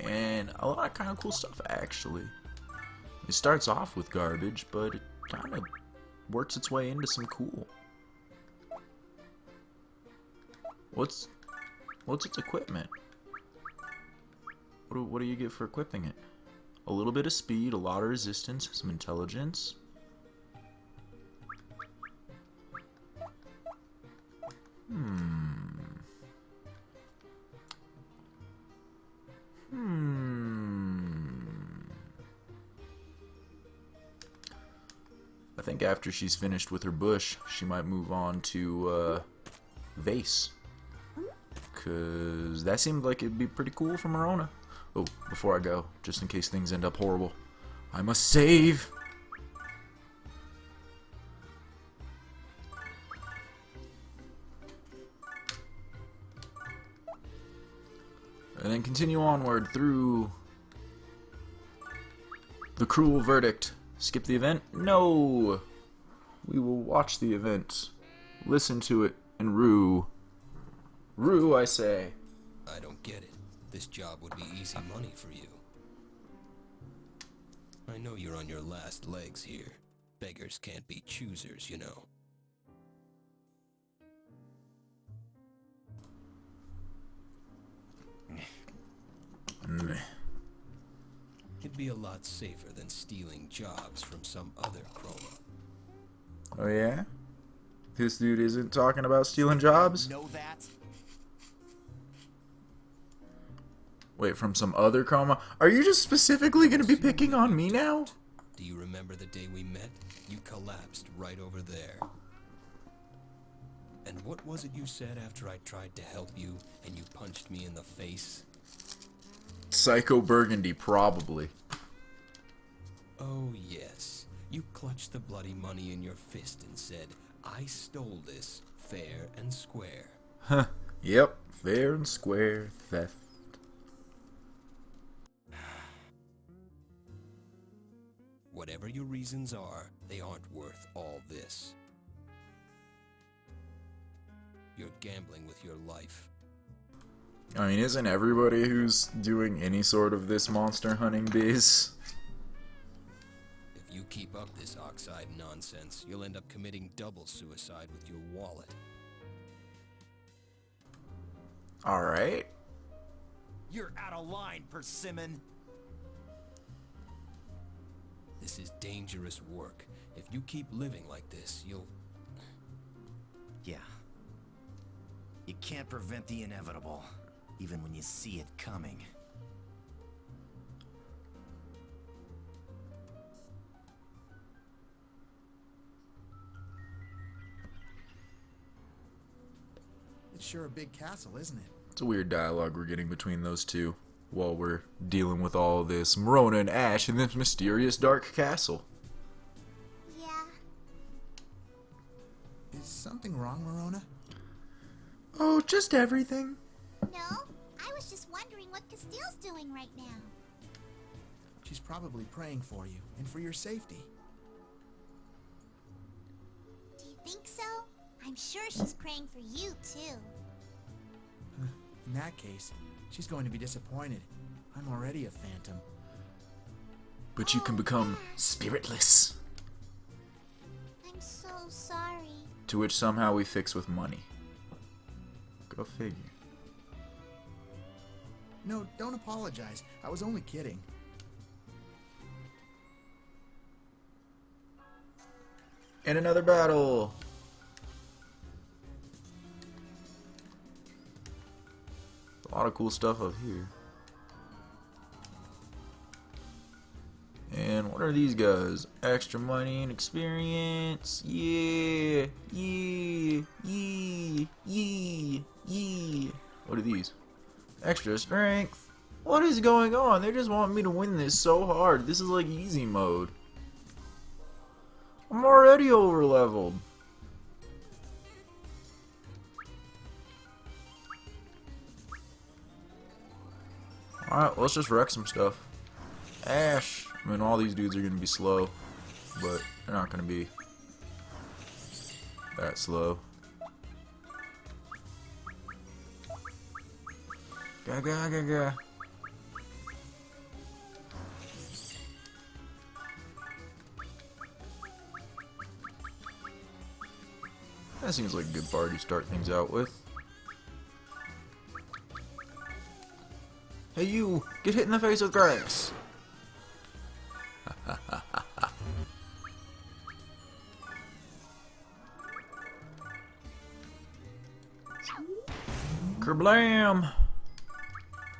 and a lot of kind of cool stuff actually. It starts off with garbage, but it kind of works its way into some cool. What's its equipment? What do you get for equipping it? A little bit of speed, a lot of resistance, some intelligence. I think after she's finished with her bush, she might move on to vase. Cause that seemed like it'd be pretty cool for Marona. Oh, before I go, just in case things end up horrible, I must save! And then continue onward through the cruel verdict. Skip the event? No! We will watch the event, listen to it, and rue. Rue, I say. I don't get it. This job would be easy money for you. I know you're on your last legs here. Beggars can't be choosers, you know. It'd be a lot safer than stealing jobs from some other chroma. Oh yeah? This dude isn't talking about stealing jobs? Know that? Wait, from some other chroma? Are you just specifically gonna be picking on me now? Do you remember the day we met? You collapsed right over there. And what was it you said after I tried to help you and you punched me in the face? Psycho Burgundy, probably. Oh yes, you clutched the bloody money in your fist and said, I stole this fair and square. Huh, yep, fair and square theft. Whatever your reasons are, they aren't worth all this. You're gambling with your life. I mean, isn't everybody who's doing any sort of this monster hunting biz? If you keep up this oxide nonsense, you'll end up committing double suicide with your wallet. Alright. You're out of line, Persimmon. This is dangerous work. If you keep living like this, you'll... Yeah. You can't prevent the inevitable, even when you see it coming. It's sure a big castle, isn't it? It's a weird dialogue we're getting between those two while we're dealing with all this Marona and Ash in this mysterious dark castle. Yeah. Is something wrong, Marona? Oh, just everything. No, I was just wondering what Castile's doing right now. She's probably praying for you and for your safety. Do you think so? I'm sure she's praying for you, too. In that case, she's going to be disappointed. I'm already a phantom. But you can become spiritless. I'm so sorry. To which somehow we fix with money. Go figure. No, don't apologize. I was only kidding. And another battle. A lot of cool stuff up here. And what are these guys? Extra money and experience. Yeah, yeah, yeah, yeah, yeah. What are these? Extra strength. What is going on? They just want me to win this so hard. This is like easy mode. I'm already over leveled. Alright, let's just wreck some stuff. Ash. I mean, all these dudes are going to be slow, but they're not going to be that slow. Ga ga ga ga. That seems like a good party to start things out with. Hey you! Get hit in the face with grass! Kerblam!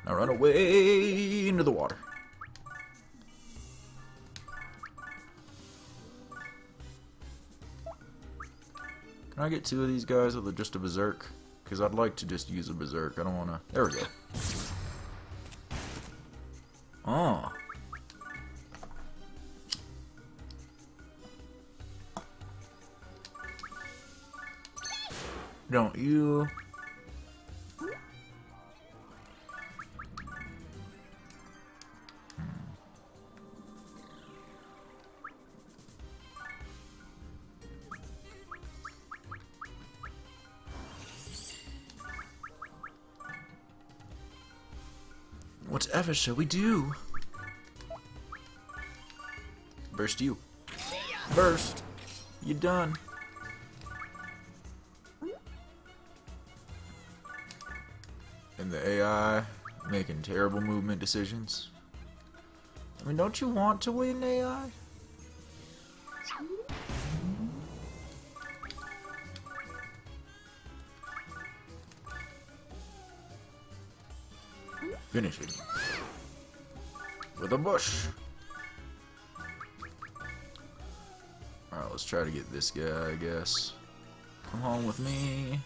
Now run away into the water. Can I get two of these guys with just a berserk? Because I'd like to just use a berserk. I don't want to... There we go. Oh. Don't you? Whatever shall we do? Burst you. Burst. You done. And the AI making terrible movement decisions. I mean, don't you want to win, AI? Finish it. With a bush. Alright, let's try to get this guy, I guess. Come home with me.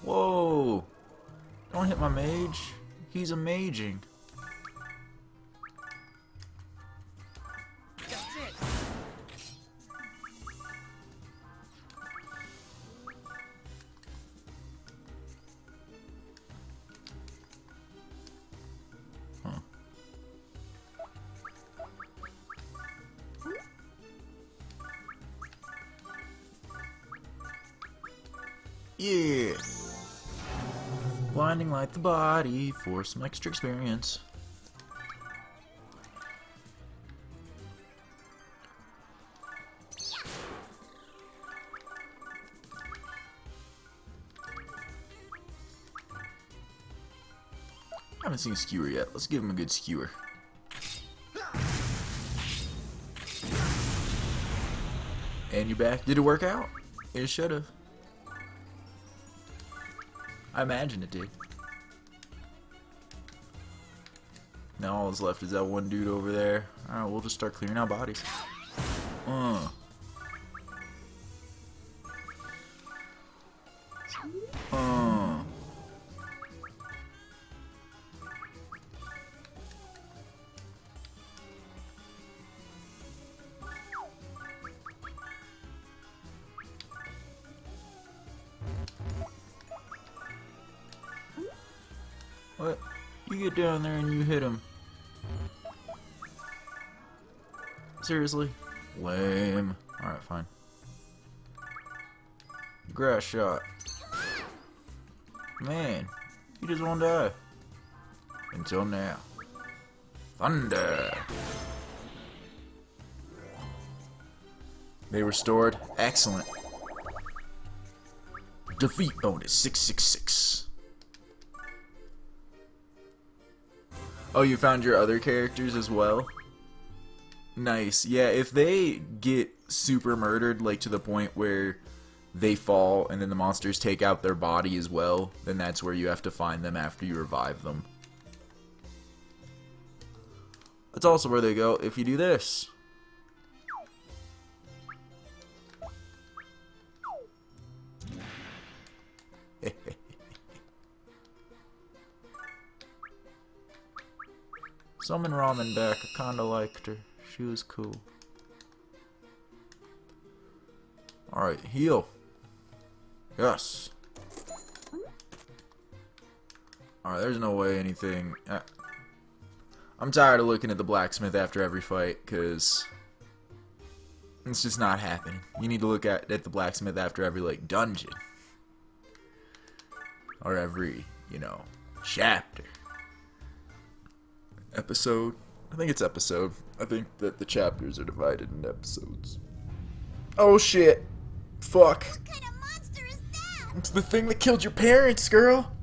Whoa! Don't hit my mage. He's a maging. Yeah! Blinding light the body for some extra experience. I haven't seen Skewer yet. Let's give him a good skewer. And you're back. Did it work out? It should have. I imagine it did. Now all that's left is that one dude over there. Alright, we'll just start clearing out bodies. What? You get down there and you hit him. Seriously? Lame. Alright, fine. Grass shot. Man, you just won't die. Until now. Thunder. They restored. Excellent. Defeat bonus 666. Oh, you found your other characters as well? Nice. Yeah, if they get super murdered, like to the point where they fall and then the monsters take out their body as well, then that's where you have to find them after you revive them. That's also where they go if you do this. Summon Ramen back. I kinda liked her. She was cool. Alright, heal. Yes. Alright, there's no way anything... I'm tired of looking at the blacksmith after every fight, because it's just not happening. You need to look at the blacksmith after every, like, dungeon. Or every, you know, chapter. Episode. I think it's episode. I think that the chapters are divided into episodes. Oh shit. Fuck. What kind of monster is that? It's the thing that killed your parents, girl.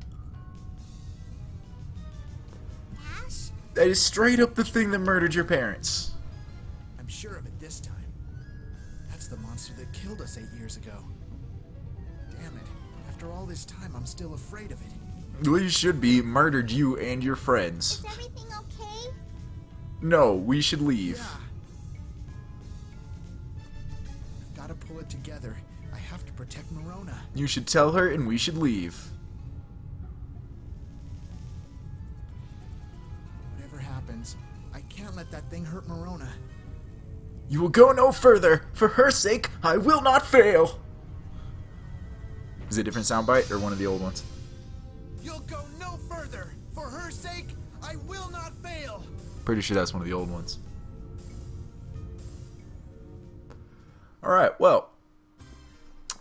Ash? That is straight up the thing that murdered your parents. I'm sure of it this time. That's the monster that killed us 8 years ago. Damn it. After all this time, I'm still afraid of it. Well, you should be. Murdered you and your friends. Is everything okay? No, we should leave. Yeah. I've got to pull it together. I have to protect Marona. You should tell her and we should leave. Whatever happens, I can't let that thing hurt Marona. You will go no further. For her sake, I will not fail. Is it a different soundbite or one of the old ones? You'll go no further. For her sake, I will not fail. Pretty sure that's one of the old ones. Alright, well.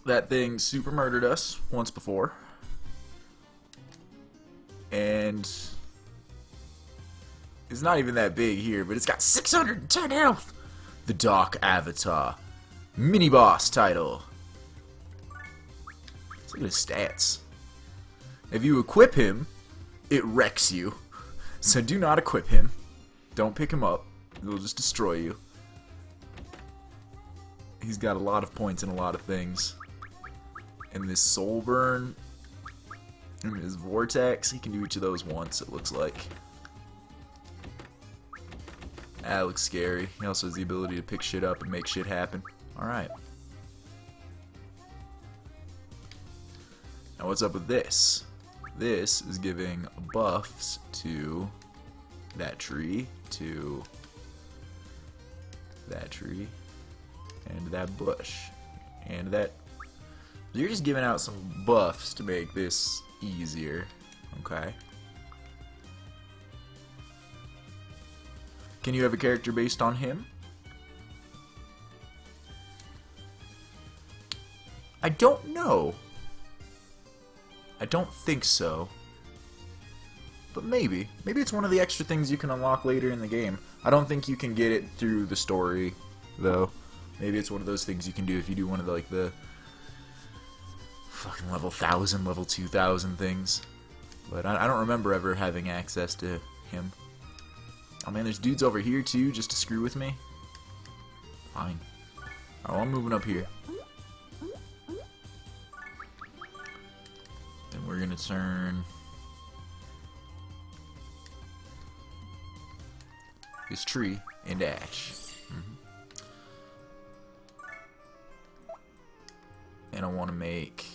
That thing super murdered us once before. And it's not even that big here, but it's got 610 health. The Dark Avatar. Mini boss title. Let's look at his stats. If you equip him, it wrecks you. So do not equip him. Don't pick him up. It'll just destroy you. He's got a lot of points in a lot of things. And this soul burn and his vortex, he can do each of those once, it looks like. That looks scary. He also has the ability to pick shit up and make shit happen. Alright. Now what's up with this? This is giving buffs to that tree, to that tree, and that bush, and that. You're just giving out some buffs to make this easier, okay? Can you have a character based on him? I don't know. I don't think so. But maybe. Maybe it's one of the extra things you can unlock later in the game. I don't think you can get it through the story, though. Maybe it's one of those things you can do if you do one of the, like, the fucking level 1000, level 2000 things. But I don't remember ever having access to him. Oh man, there's dudes over here too, just to screw with me. Fine. Alright, well, I'm moving up here. Then we're gonna turn this tree into ash. And I want to make...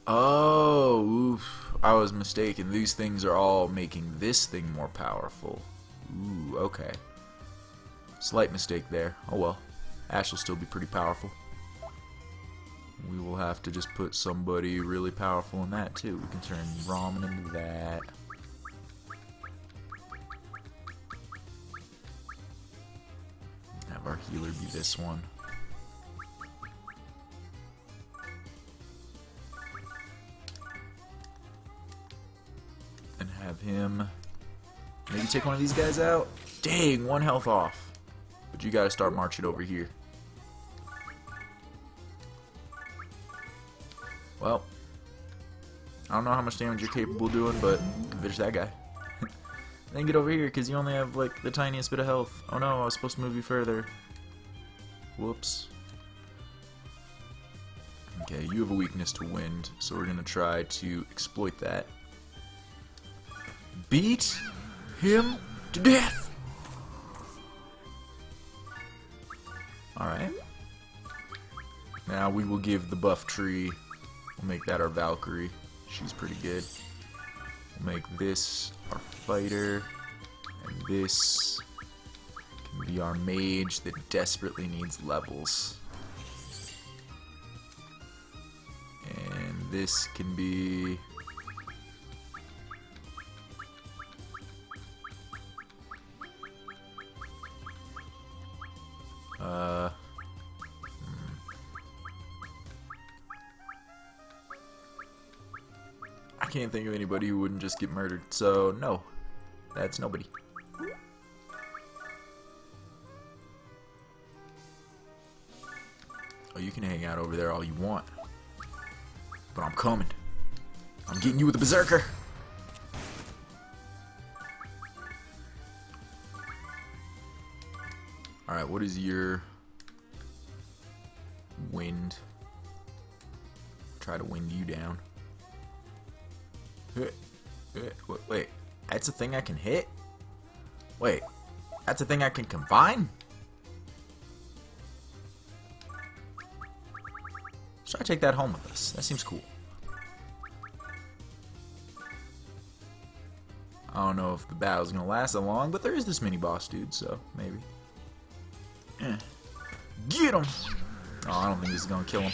Oh, oof. I was mistaken. These things are all making this thing more powerful. Ooh, okay. Slight mistake there. Oh well. Ash will still be pretty powerful. We will have to just put somebody really powerful in that too. We can turn ramen into that. Have our healer be this one. And have him maybe take one of these guys out. Dang, 1 health off. But you gotta start marching over here. Well, I don't know how much damage you're capable of doing, but there's that guy. Then get over here, because you only have, like, the tiniest bit of health. Oh no, I was supposed to move you further. Whoops. Okay, you have a weakness to wind, so we're gonna try to exploit that. Beat him to death! Alright. Now we will give the buff tree, we'll make that our Valkyrie. She's pretty good. We'll make this our fighter, and this can be our mage that desperately needs levels. And this can be... I can't think of anybody who wouldn't just get murdered, so no, that's nobody. Oh, you can hang out over there all you want, but I'm coming. I'm getting you with a berserker. Alright, what is your wind? Try to wind you down. Wait, that's a thing I can hit? Wait, that's a thing I can confine? Should I take that home with us? That seems cool. I don't know if the battle's gonna last that long, but there is this mini boss dude, so maybe. Get him! Oh, I don't think this is gonna kill him.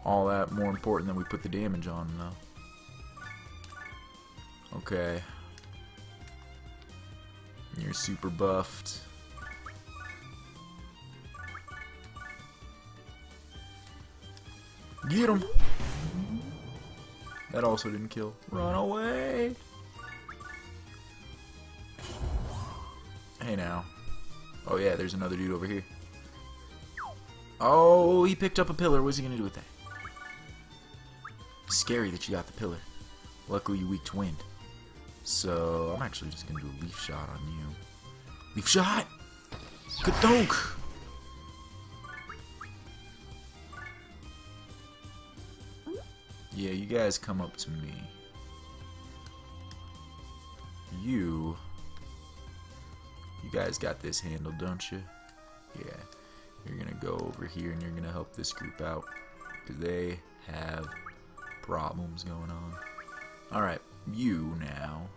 All that more important than we put the damage on him, though. Okay. You're super buffed. Get him! That also didn't kill. Run away! Hey now. Oh yeah, there's another dude over here. Oh, he picked up a pillar. What's he gonna do with that? Scary that you got the pillar. Luckily you weak to wind. So I'm actually just gonna do a leaf shot on you. Leaf shot! Ka-dunk! Yeah, you guys come up to me. You guys got this handled, don't you? Yeah. You're gonna go over here and you're gonna help this group out, because they have problems going on. Alright, you now.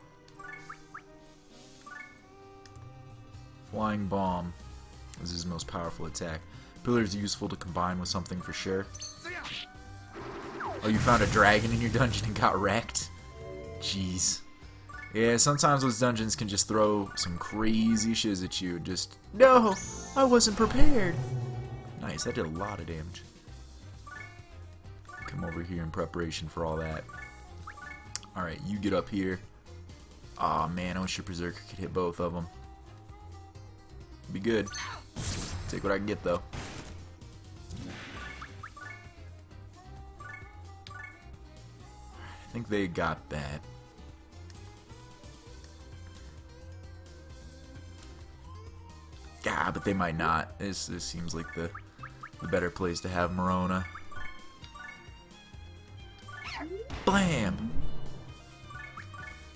Flying Bomb is his most powerful attack. Pillar is useful to combine with something for sure. Oh, you found a dragon in your dungeon and got wrecked? Jeez. Yeah, sometimes those dungeons can just throw some crazy shiz at you. Just, no, I wasn't prepared. Nice, that did a lot of damage. Come over here in preparation for all that. Alright, you get up here. Aw, man, I wish your Berserker could hit both of them. Be good. Take what I can get, though. I think they got that. Yeah, but they might not. This seems like the better place to have Marona. Blam!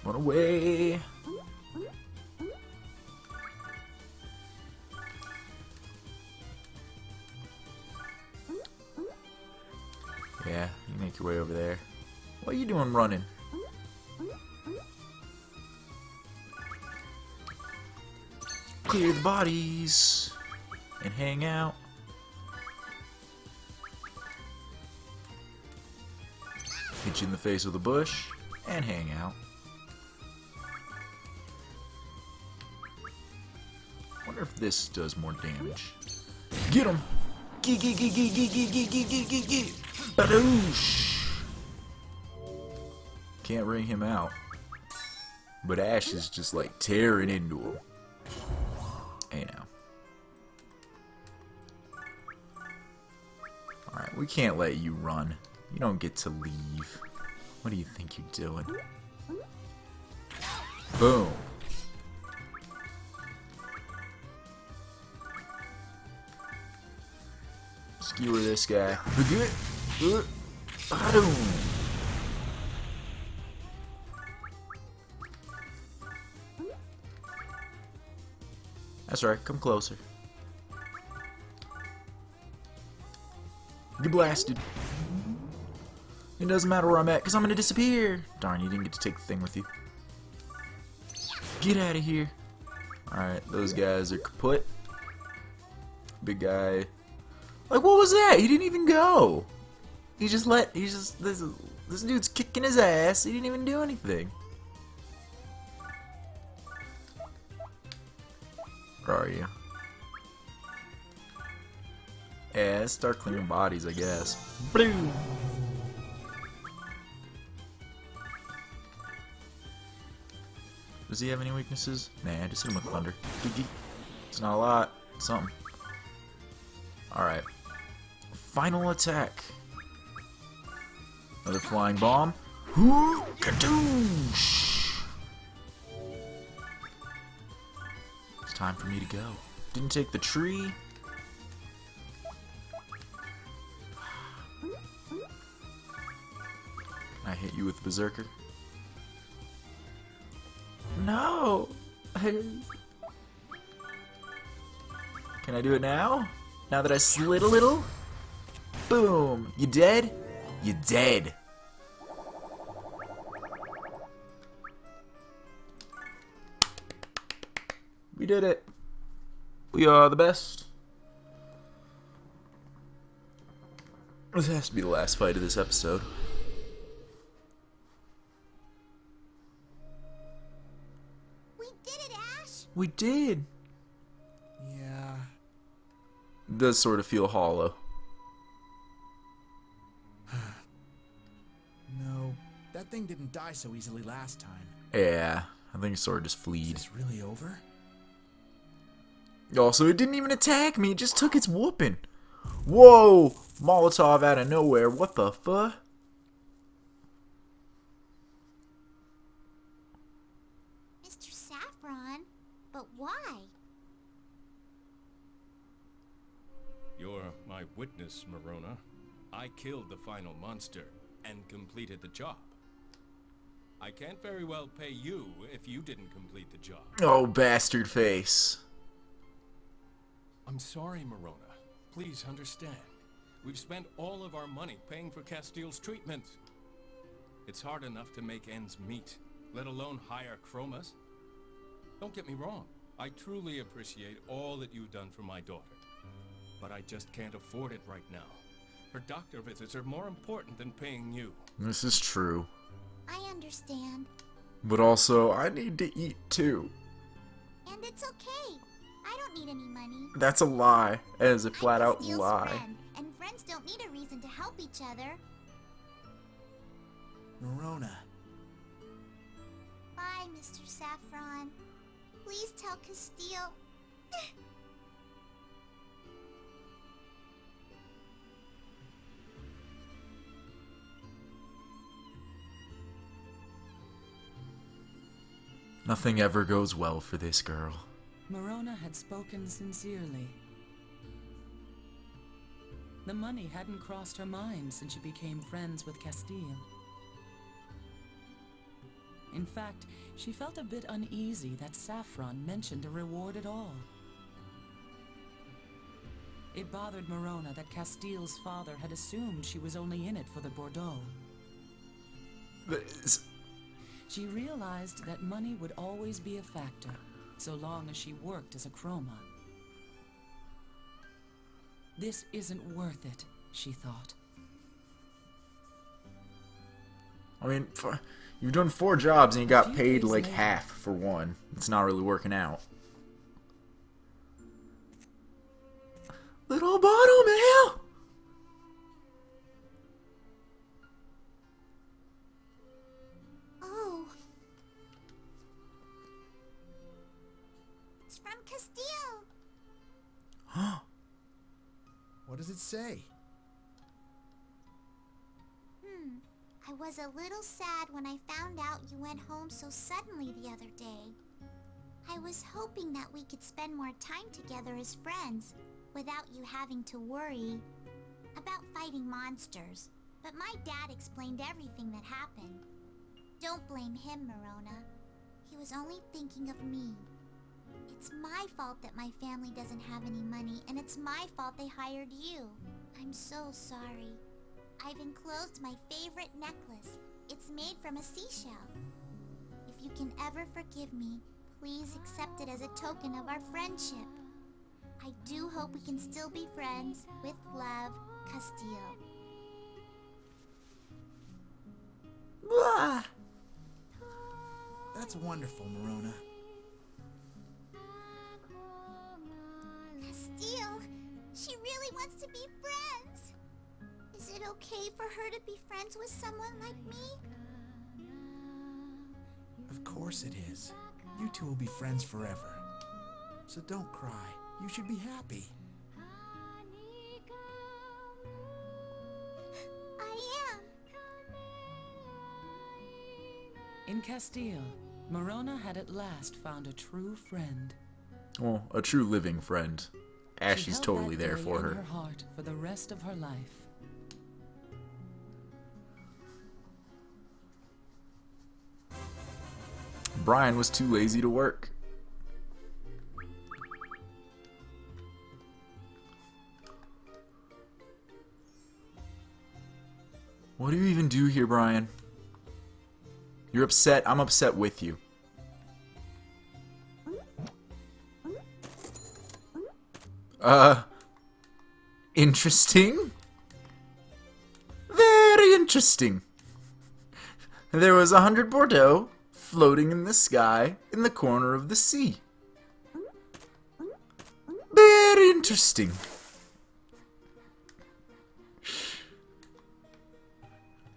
Run away! Yeah, you make your way over there. What are you doing running? Clear the bodies and hang out. Hit you in the face with a bush and hang out. Wonder if this does more damage. Get him! Get! Badoosh! Can't ring him out. But Ash is just like tearing into him. Hey now. Alright, we can't let you run. You don't get to leave. What do you think you're doing? Boom. Skewer this guy. That's right, come closer. Get blasted. It doesn't matter where I'm at, because I'm going to disappear. Darn, you didn't get to take the thing with you. Get out of here. Alright, those guys are kaput. Big guy. Like, what was that? He didn't even go. This dude's kicking his ass. He didn't even do anything. Where are you? Yeah, let's start cleaning bodies, I guess. Boom. Does he have any weaknesses? Nah, just hit him with thunder. It's not a lot. It's something. Alright. Final attack. Another flying bomb. Kadoosh! It's time for me to go. Didn't take the tree. I hit you with Berserker. No! Can I do it now? Now that I slid a little? Boom! You dead? You dead. We did it. We are the best. This has to be the last fight of this episode. We did it, Ash! We did. Yeah. It does sort of feel hollow. No, that thing didn't die so easily last time. Yeah, I think it sort of just Is fleed. this really over? Also, it didn't even attack me. It just took its whooping. Whoa! Molotov out of nowhere. What the fuck? Mr. Saffron, but why? You're my witness, Marona. I killed the final monster and completed the job. I can't very well pay you if you didn't complete the job. Oh, bastard face. I'm sorry, Marona. Please understand. We've spent all of our money paying for Castile's treatment. It's hard enough to make ends meet, let alone hire chromas. Don't get me wrong. I truly appreciate all that you've done for my daughter. But I just can't afford it right now. Her doctor visits are more important than paying you. This is true. I understand. But also, I need to eat too. And it's okay. I don't need any money. That's a lie. That is a flat out Castile's lie. friend, and friends don't need a reason to help each other. Marona. Bye, Mr. Saffron. Please tell Castile. Nothing ever goes well for this girl. Marona had spoken sincerely. The money hadn't crossed her mind since she became friends with Castile. In fact, she felt a bit uneasy that Saffron mentioned a reward at all. It bothered Marona that Castile's father had assumed she was only in it for the Bordeaux. She realized that money would always be a factor, so long as she worked as a chroma. This isn't worth it, she thought. I mean, you've done 4 jobs and you got few paid days like later- half for one. It's not really working out. Little bottle mail! Oh. It's from Castile. What does it say? I was a little sad when I found out you went home so suddenly the other day. I was hoping that we could spend more time together as friends, without you having to worry. About fighting monsters. But my dad explained everything that happened. Don't blame him, Marona. He was only thinking of me. It's my fault that my family doesn't have any money, and it's my fault they hired you. I'm so sorry. I've enclosed my favorite necklace. It's made from a seashell. If you can ever forgive me, please accept it as a token of our friendship. I do hope we can still be friends. With love, Castile. Ah! That's wonderful, Marona. Castile, she really wants to be friends. Is it okay for her to be friends with someone like me? Of course it is. You two will be friends forever. So don't cry. You should be happy. I am. In Castile, Marona had at last found a true friend. Well, a true living friend. Ashley's She held totally that there day for in her. her heart for the rest of her life. Brian was too lazy to work. What do you even do here, Brian? You're upset. I'm upset with you. Interesting. Very interesting. There was 100 Bordeaux floating in the sky in the corner of the sea. Very interesting.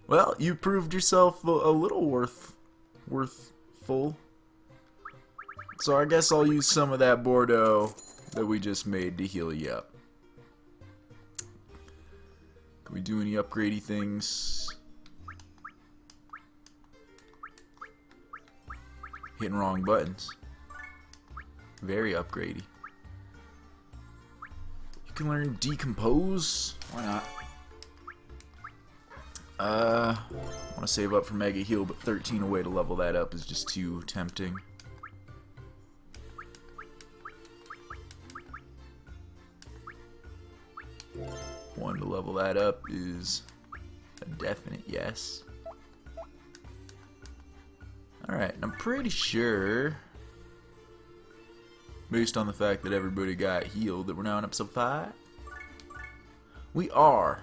Well, you proved yourself a little worthful. So I guess I'll use some of that Bordeaux that we just made to heal you up. Can we do any upgradey things? Hitting wrong buttons. Very upgradey. You can learn Decompose. Why not? I want to save up for Mega Heal, but 13 away to level that up is just too tempting. One to level that up is a definite yes. Alright, I'm pretty sure, based on the fact that everybody got healed, that we're now in episode 5. We are.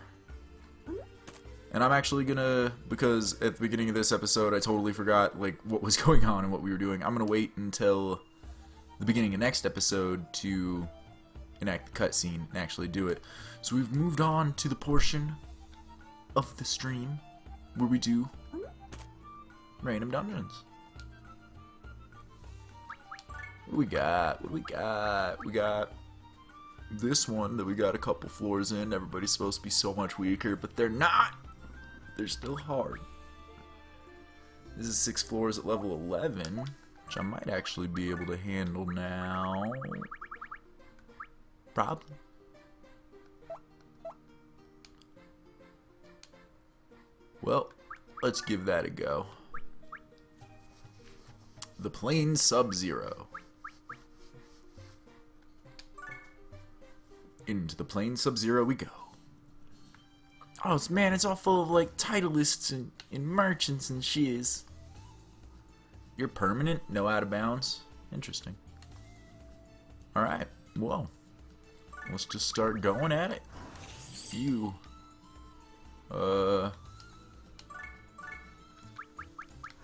And I'm actually gonna, because at the beginning of this episode I totally forgot like what was going on and what we were doing, I'm gonna wait until the beginning of next episode to enact the cutscene and actually do it. So we've moved on to the portion of the stream where we do random dungeons. What do we got? What do we got? We got this one that we got a couple floors in. Everybody's supposed to be so much weaker, but they're not. They're still hard. This is 6 floors at level 11, which I might actually be able to handle now. Probably. Well, let's give that a go. The Plane Sub-Zero. Into the Plane Sub-Zero we go. Oh man, it's all full of like titleists and merchants and shiz. You're permanent? No out of bounds? Interesting. Alright, well. Let's just start going at it. You.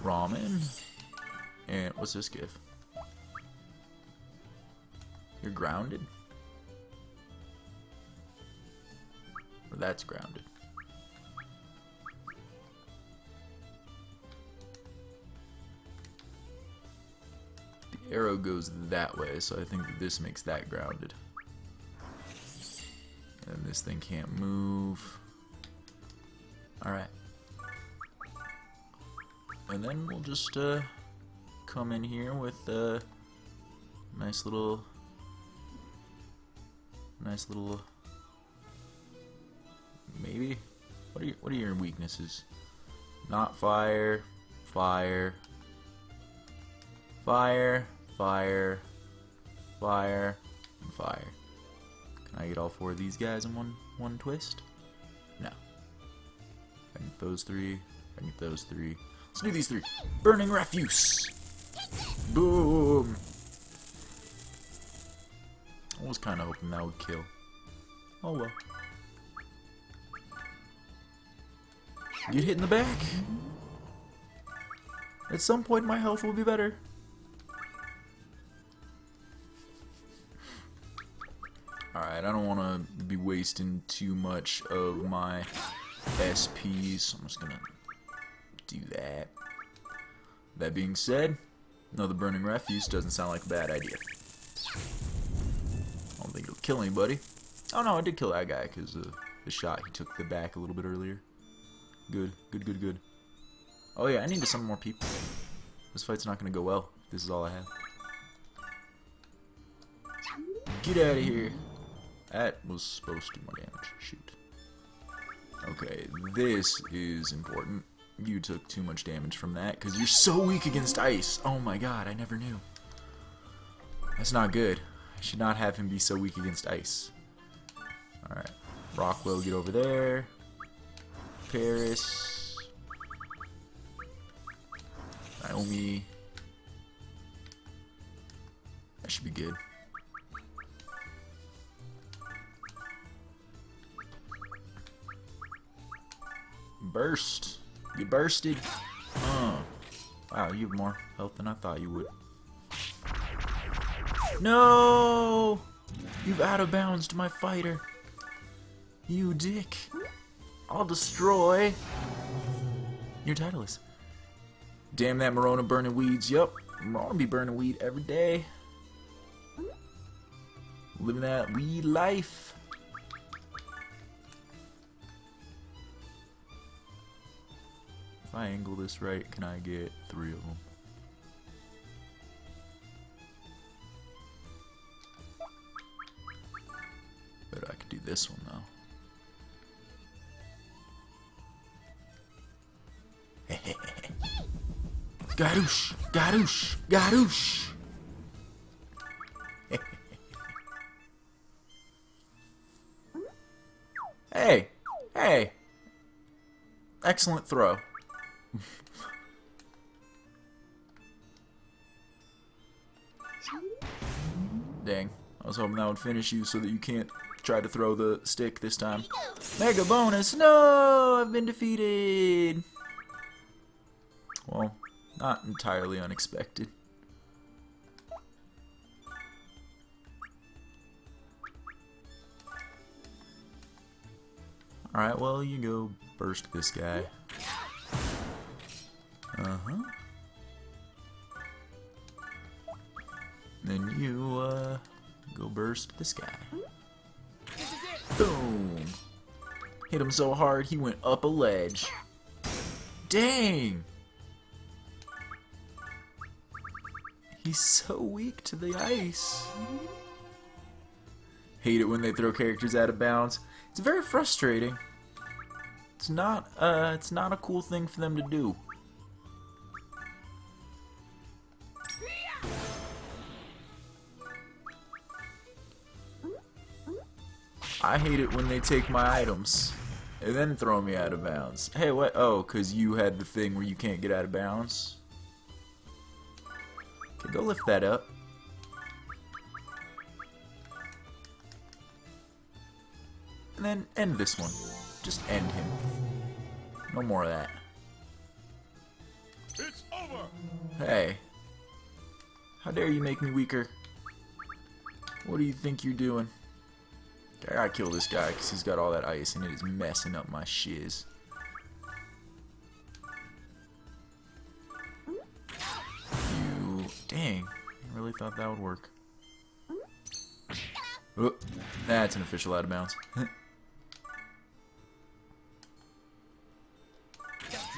Ramen. And what's this give? You're grounded? Or that's grounded. The arrow goes that way, so I think that this makes that grounded. And this thing can't move. Alright. And then we'll just come in here with a nice little maybe? What are your weaknesses? Not fire, fire, fire, fire, fire, and fire. Can I get all 4 of these guys in one twist? No. I can get those 3. I can get those 3. Let's do these 3. Burning refuse. Boom. I was kind of hoping that would kill. Oh well. Get hit in the back. At some point my health will be better. Alright, I don't want to be wasting too much of my SPs, so I'm just gonna do that. That being said, no, the burning refuse doesn't sound like a bad idea. I don't think it'll kill anybody. Oh no, I did kill that guy because the shot he took the back a little bit earlier. Good, good, good, good. Oh yeah, I need to summon more people. This fight's not gonna go well. This is all I have. Get out of here. That was supposed to do more damage. Shoot. Okay, this is important. You took too much damage from that because you're so weak against ice. Oh my god, I never knew. That's not good. I should not have him be so weak against ice. Alright. Rockwell, get over there. Paris. Naomi. That should be good. Burst. You bursted. Oh. Wow, you have more health than I thought you would. No! You've out of bounds my fighter. You dick. I'll destroy your Titleist. Damn that Marona burning weeds. Yup. Marona be burning weed every day. Living that weed life. If I angle this right, can I get 3 of them? Bet I could do this one though. Garoosh! Garoosh! Garoosh! Hey! Hey! Excellent throw. Dang. I was hoping that would finish you so that you can't try to throw the stick this time. Mega bonus! No! I've been defeated! Well, not entirely unexpected. Alright, well, you go burst this guy. Uh-huh. Then you, go burst this guy. Boom! Hit him so hard, he went up a ledge. Dang! He's so weak to the ice. Hate it when they throw characters out of bounds. It's very frustrating. It's not a cool thing for them to do. I hate it when they take my items and then throw me out of bounds. Hey, what? Oh, because you had the thing where you can't get out of bounds? Okay, go lift that up. And then end this one. Just end him. No more of that. It's over! Hey. How dare you make me weaker? What do you think you're doing? I gotta kill this guy because he's got all that ice and it is messing up my shiz. You... Dang. I really thought that would work. Oh, that's an official out of bounds.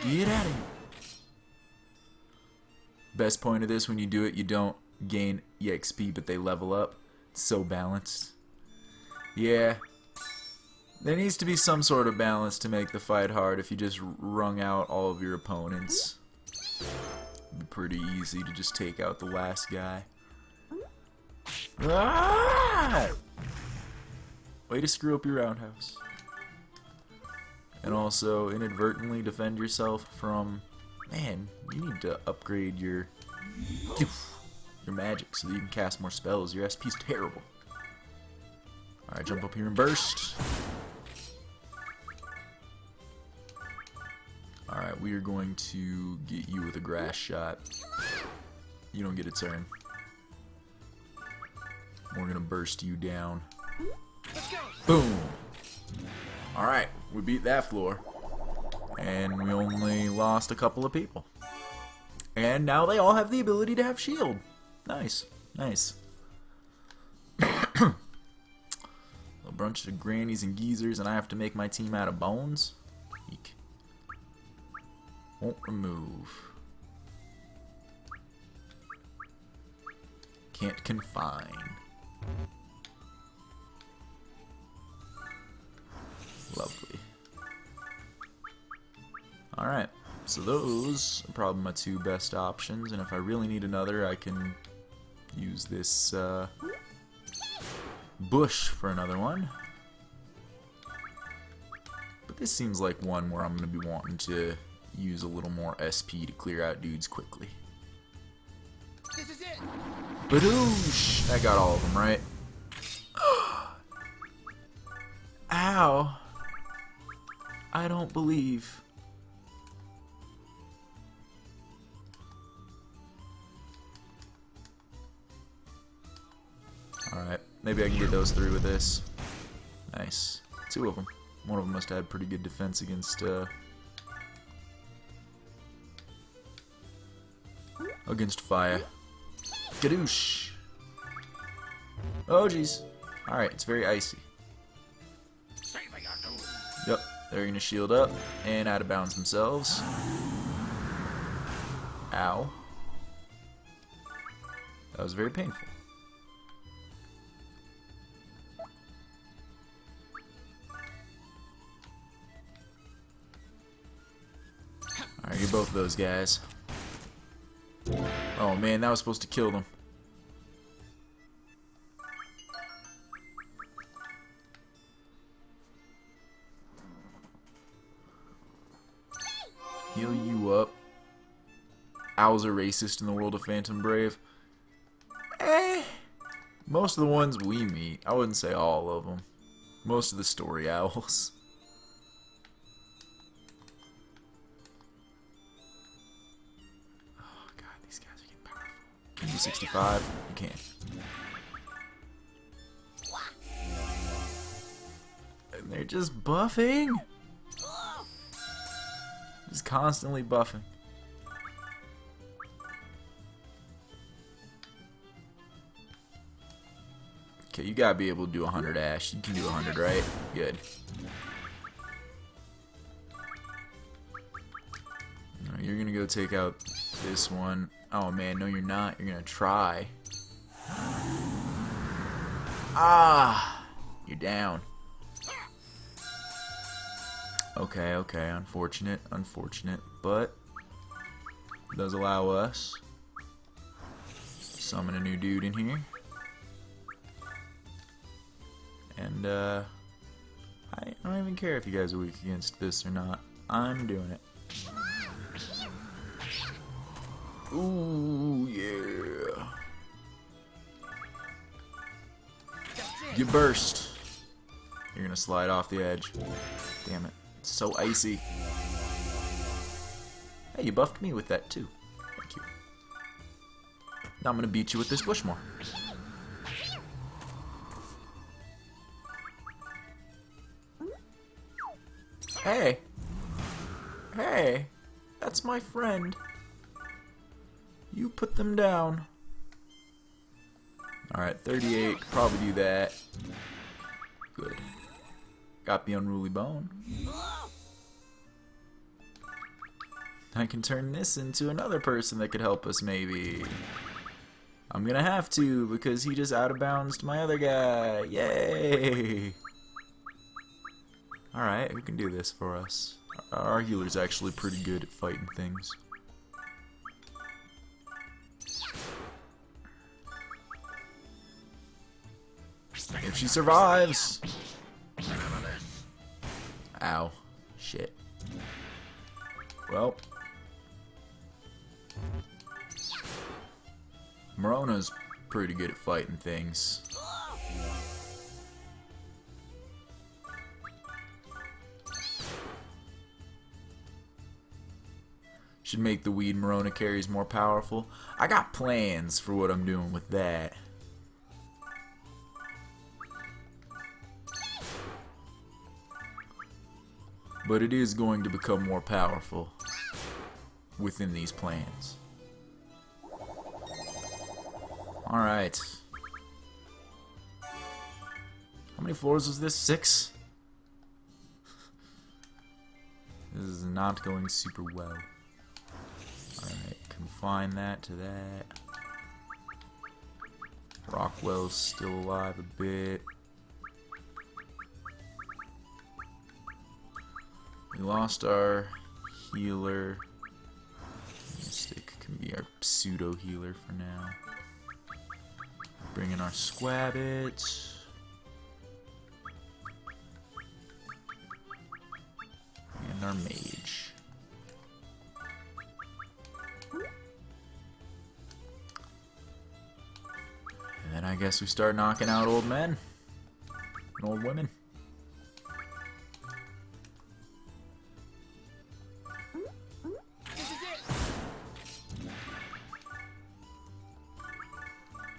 Get out of here. Best point of this, when you do it, you don't gain EXP, but they level up. It's so balanced. Yeah. There needs to be some sort of balance to make the fight hard. If you just wrung out all of your opponents, it'd be pretty easy to just take out the last guy. Ah! Way to screw up your roundhouse. And also inadvertently defend yourself from... Man, you need to upgrade your magic so that you can cast more spells. Your SP's terrible. Alright, jump up here and burst. Alright, we are going to get you with a grass shot. You don't get a turn. We're gonna burst you down. Boom! Alright, we beat that floor. And we only lost a couple of people. And now they all have the ability to have shield. Nice. Nice. A bunch of grannies and geezers, and I have to make my team out of bones? Eek. Won't remove. Can't confine. Lovely. Alright, so those are probably my two best options, and if I really need another, I can use this bush for another one. But this seems like one where I'm going to be wanting to use a little more SP to clear out dudes quickly. This is it. Badoosh! That got all of them, right? Ow! I don't believe. Alright, maybe I can get those through with this. Nice. Two of them. One of them must have had pretty good defense against fire. Gadoosh! Oh jeez. Alright, it's very icy. Yep, they're gonna shield up and out of bounds themselves. Ow. That was very painful. Alright, get both of those guys. Oh man, that was supposed to kill them. Heal you up. Owls are racist in the world of Phantom Brave. Most of the ones we meet, I wouldn't say all of them. Most of the story owls. Oh god, these guys are getting powerful. Can you do 65? You can. And they're just buffing. Just constantly buffing. Okay, you gotta be able to do 100, Ash. You can do 100, right? Good. No, you're gonna go take out this one. Oh man, no you're not. You're gonna try. Ah! You're down. Okay, okay, unfortunate, unfortunate, but it does allow us to summon a new dude in here. And, I don't even care if you guys are weak against this or not. I'm doing it. Ooh, yeah. You burst. You're gonna slide off the edge. Damn it. It's so icy. Hey, you buffed me with that too. Thank you. Now I'm gonna beat you with this Bushmore. Hey! Hey! That's my friend. You put them down. Alright, 38. Could probably do that. Good. Got the unruly bone. I can turn this into another person that could help us, maybe. I'm gonna have to, because he just out of bounds to my other guy. Yay! Alright, who can do this for us? Our healer's actually pretty good at fighting things. If she survives! Ow. Shit. Well. Marona's pretty good at fighting things. Should make the weed Marona carries more powerful. I got plans for what I'm doing with that. But it is going to become more powerful within these plans. Alright. How many floors was this? 6? This is not going super well. Alright, confine that to that. Rockwell's still alive a bit. We lost our healer. Mystic can be our pseudo healer for now. Bring in our squabbit. And our mage. And then I guess we start knocking out old men and old women.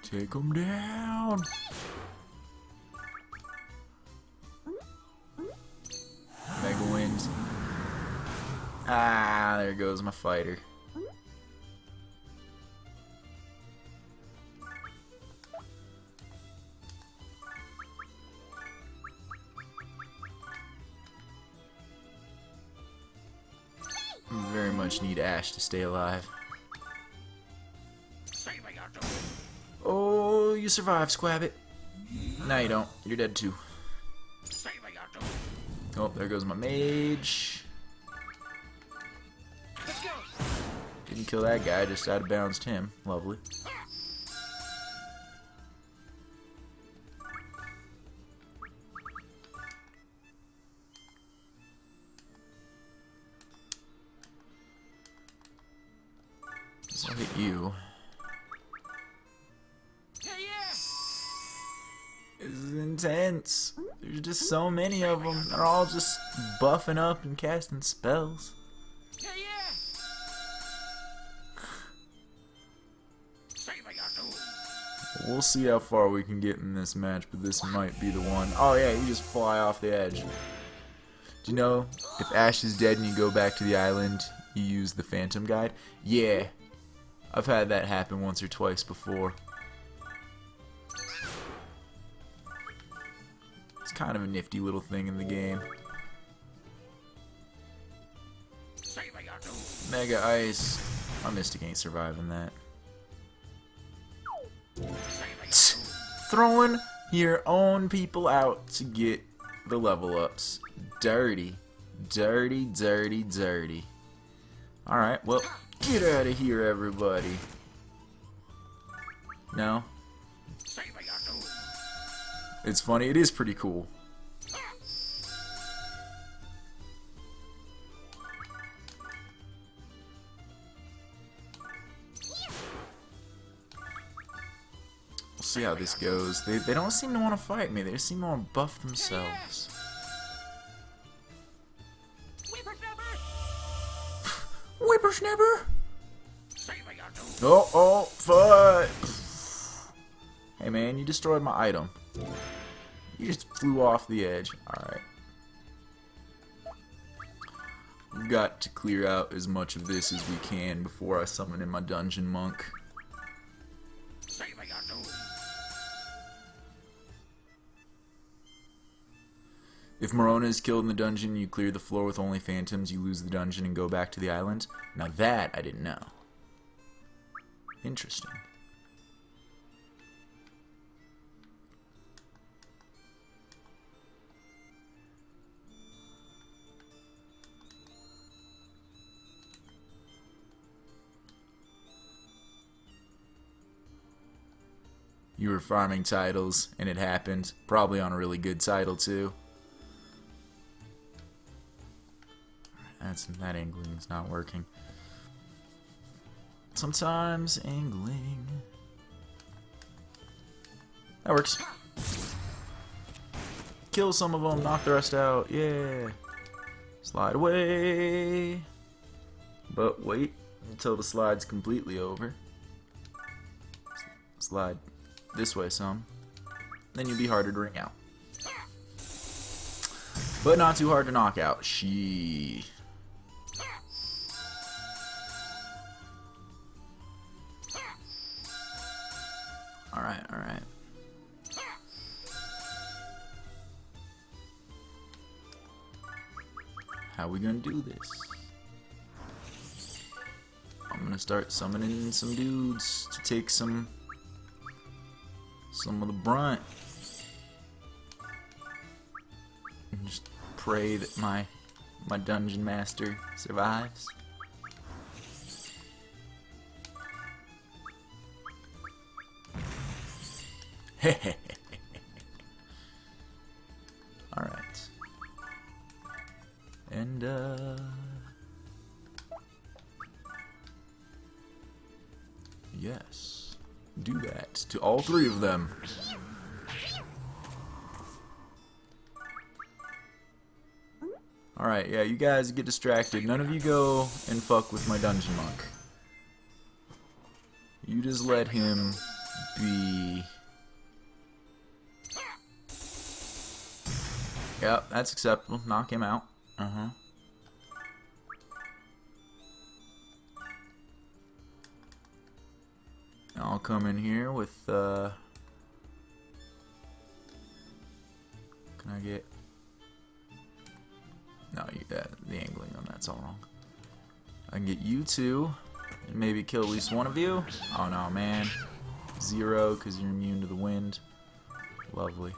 Take them down. Mega wind. Ah, there goes my fighter. We very much need Ash to stay alive. Oh, you survived, Squabbit. No, you don't. You're dead too. Oh, there goes my mage. Didn't kill that guy, just out of bounds him. Lovely. Guess I'll hit you. This is intense. There's just so many of them. They're all just buffing up and casting spells. We'll see how far we can get in this match, but this might be the one. Oh yeah, you just fly off the edge. Do you know, if Ash is dead and you go back to the island, you use the Phantom Guide? Yeah. I've had that happen once or twice before. It's kind of a nifty little thing in the game. Mega Ice. My Mystic ain't surviving that. Throwing your own people out to get the level ups. Dirty. Dirty, dirty, dirty. Alright, well, get out of here, everybody. No? It's funny, it is pretty cool. We'll see how this goes. They don't seem to want to fight me, they just seem to want to buff themselves. Whippersnapper! Oh, fuck! Hey man, you destroyed my item. You just flew off the edge. Alright. We've got to clear out as much of this as we can before I summon in my dungeon monk. If Marona is killed in the dungeon, you clear the floor with only phantoms, you lose the dungeon and go back to the island. Now that I didn't know. Interesting. you were farming titles and it happened. Probably on a really good title too. That angling's not working. Sometimes angling. That works. Kill some of them, knock the rest out. Yeah. Slide away. But wait until the slide's completely over. Slide this way some. Then you'll be harder to ring out. But not too hard to knock out. She. Alright, alright. How we gonna do this? I'm gonna start summoning some dudes to take some of the brunt. And just pray that my dungeon master survives. Alright. And, yes. Do that to all three of them. Alright, yeah, you guys get distracted. None of you go and fuck with my dungeon monk. You just let him be. Yep, that's acceptable. Knock him out. Uh-huh. I'll come in here with, can I get... No, the angling on that's all wrong. I can get you two, and maybe kill at least one of you. Oh no, man. 0, because you're immune to the wind. Lovely.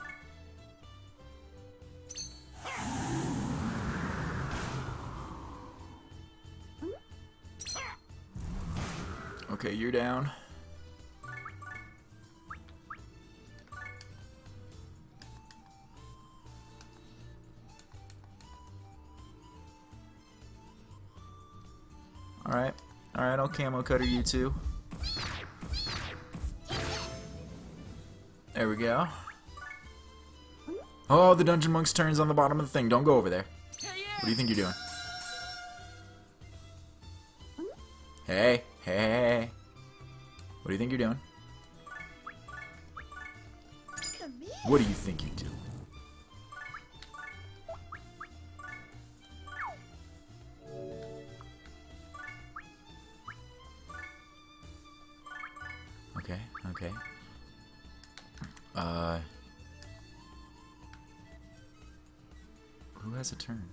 Okay, you're down. Alright, I'll camo cutter you two. There we go. Oh, the dungeon monk's turn's on the bottom of the thing. Don't go over there. What do you think you're doing? Hey, hey. What do you think you're doing? What do you think you're doing? Okay, okay. Who has a turn?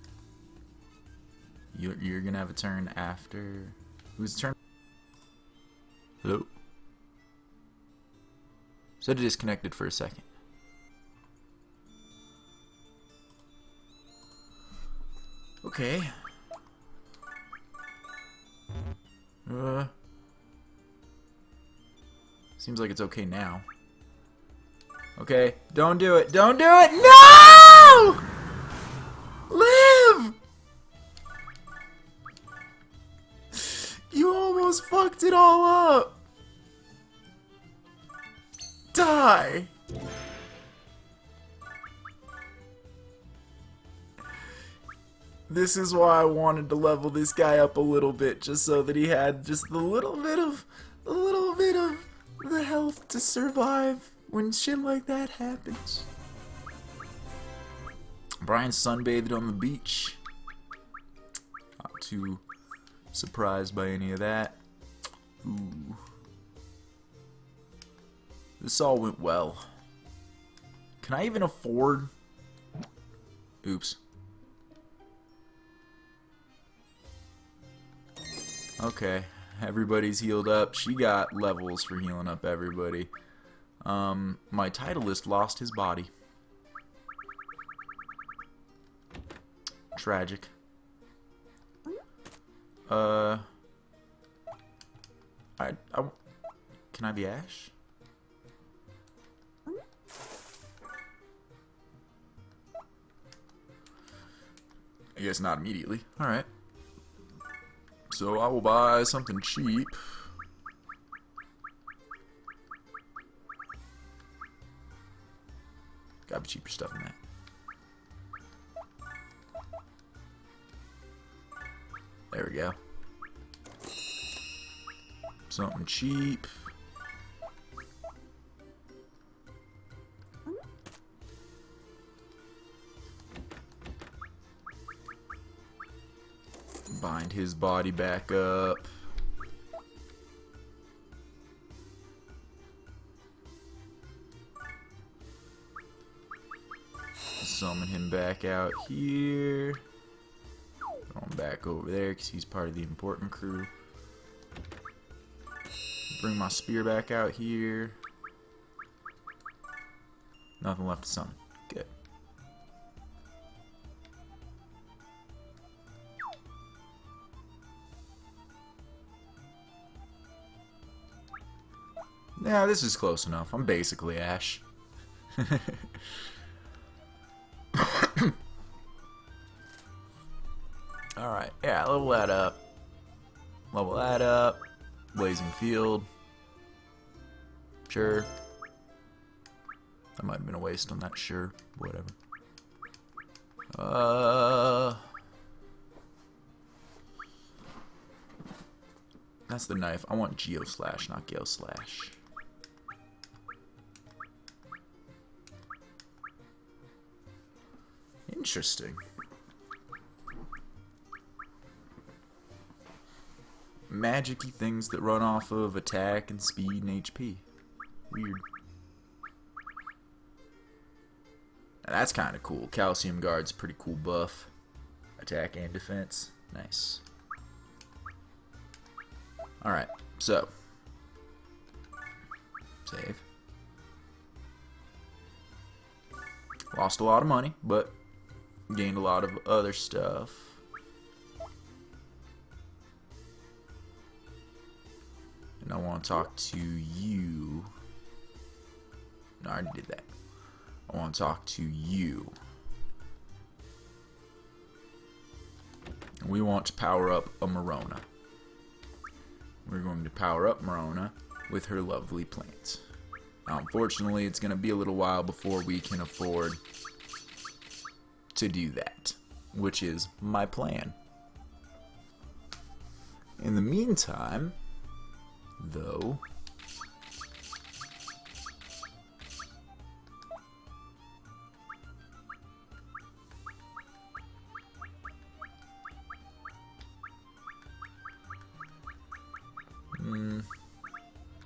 You're gonna have a turn after... Whose turn? Hello? Said it disconnected for a second. Okay. Seems like it's okay now. Okay, don't do it. Don't do it! No! Live! You almost fucked it all up. Die! This is why I wanted to level this guy up a little bit, just so that he had just a little bit of the health to survive when shit like that happens. Brian sunbathed on the beach. Not too surprised by any of that. Ooh. This all went well. Can I even afford... Oops. Okay, everybody's healed up. She got levels for healing up everybody. My titleist lost his body. Tragic. Can I be Ash? I guess not immediately. Alright. So I will buy something cheap. Gotta be cheaper stuff than that. There we go. Something cheap. Bind his body back up. Summon him back out here. Throw him back over there because he's part of the important crew. Bring my spear back out here. Nothing left to summon. Good. Yeah, this is close enough. I'm basically Ash. Alright, yeah, level that up. Level that up. Blazing Field. Sure. That might have been a waste on that, sure. Whatever. That's the knife. I want Geo Slash, not Gale Slash. Interesting. Magic-y things that run off of attack and speed and HP. Weird. Now that's kind of cool. Calcium Guard's a pretty cool buff. Attack and defense. Nice. Alright, so. Save. Lost a lot of money, but gained a lot of other stuff. And I want to talk to you. No, I already did that. I want to talk to you. And we want to power up a Marona. We're going to power up Marona with her lovely plants. Now, unfortunately, it's going to be a little while before we can afford to do that, which is my plan. In the meantime, though,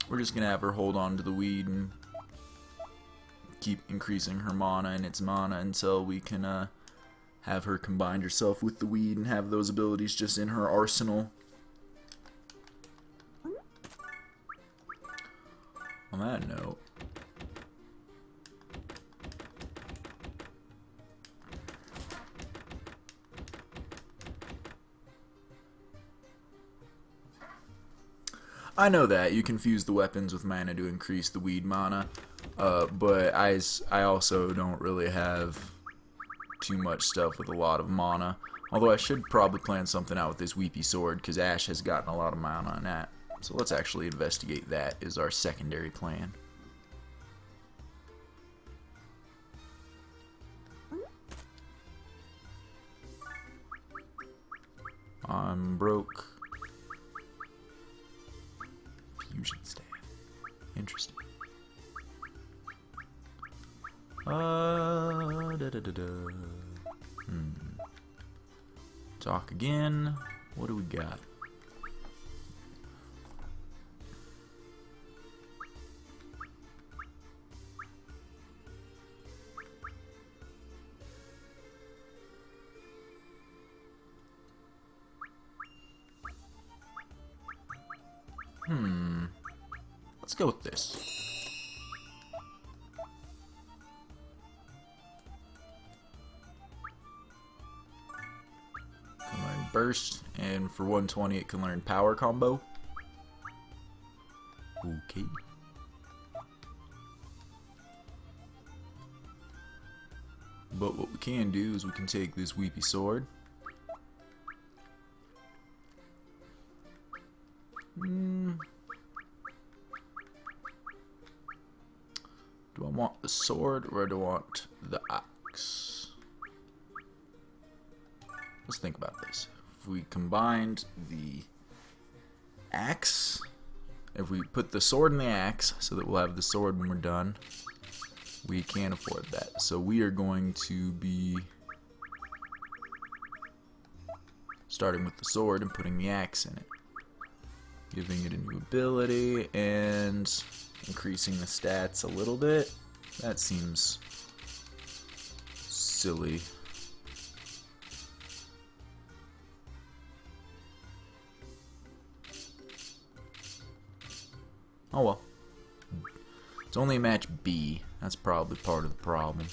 we're just gonna have her hold on to the weed and keep increasing her mana and its mana until we can have her combine herself with the weed and have those abilities just in her arsenal. On that note, I know that you confuse the weapons with mana to increase the weed mana, but I also don't really have too much stuff with a lot of mana. Although I should probably plan something out with this Weepy Sword, because Ash has gotten a lot of mana on that. So let's actually investigate that as our secondary plan. I'm broke. Fusion staff. Interesting. Talk again. What do we got? Let's go with this. Can learn burst, and for 120 it can learn power combo. Okay. But what we can do is we can take this Weepy Sword, sword or do I want the axe? Let's think about this. If we combined the axe, if we put the sword in the axe so that we'll have the sword when we're done, we can't afford that. So we are going to be starting with the sword and putting the axe in it. Giving it a new ability and increasing the stats a little bit. That seems silly. Oh well. It's only a match B. That's probably part of the problem.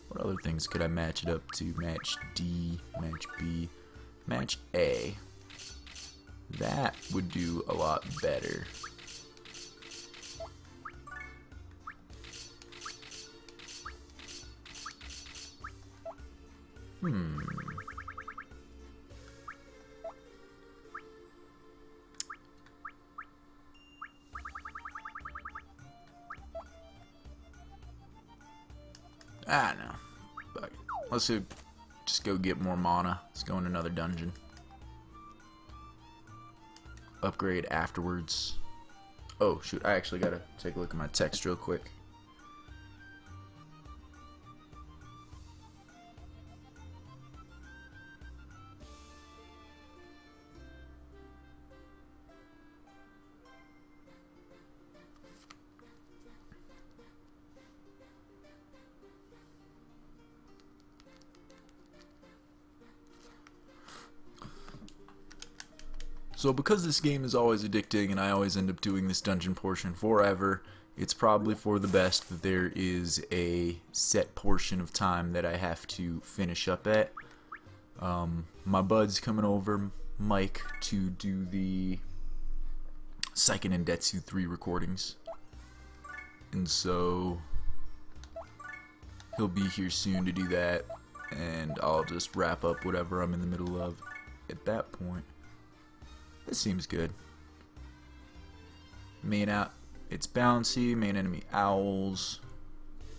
What other things could I match it up to? Match D, match B, match A. That would do a lot better. Ah, no. But let's just go get more mana. Let's go in another dungeon. Upgrade afterwards. Oh, shoot. I actually gotta take a look at my text real quick. So because this game is always addicting and I always end up doing this dungeon portion forever, it's probably for the best that there is a set portion of time that I have to finish up at. My bud's coming over, Mike, to do the Seiken and Detsu 3 recordings. And so he'll be here soon to do that, and I'll just wrap up whatever I'm in the middle of at that point. This seems good. Main out, it's bouncy. Main enemy owls.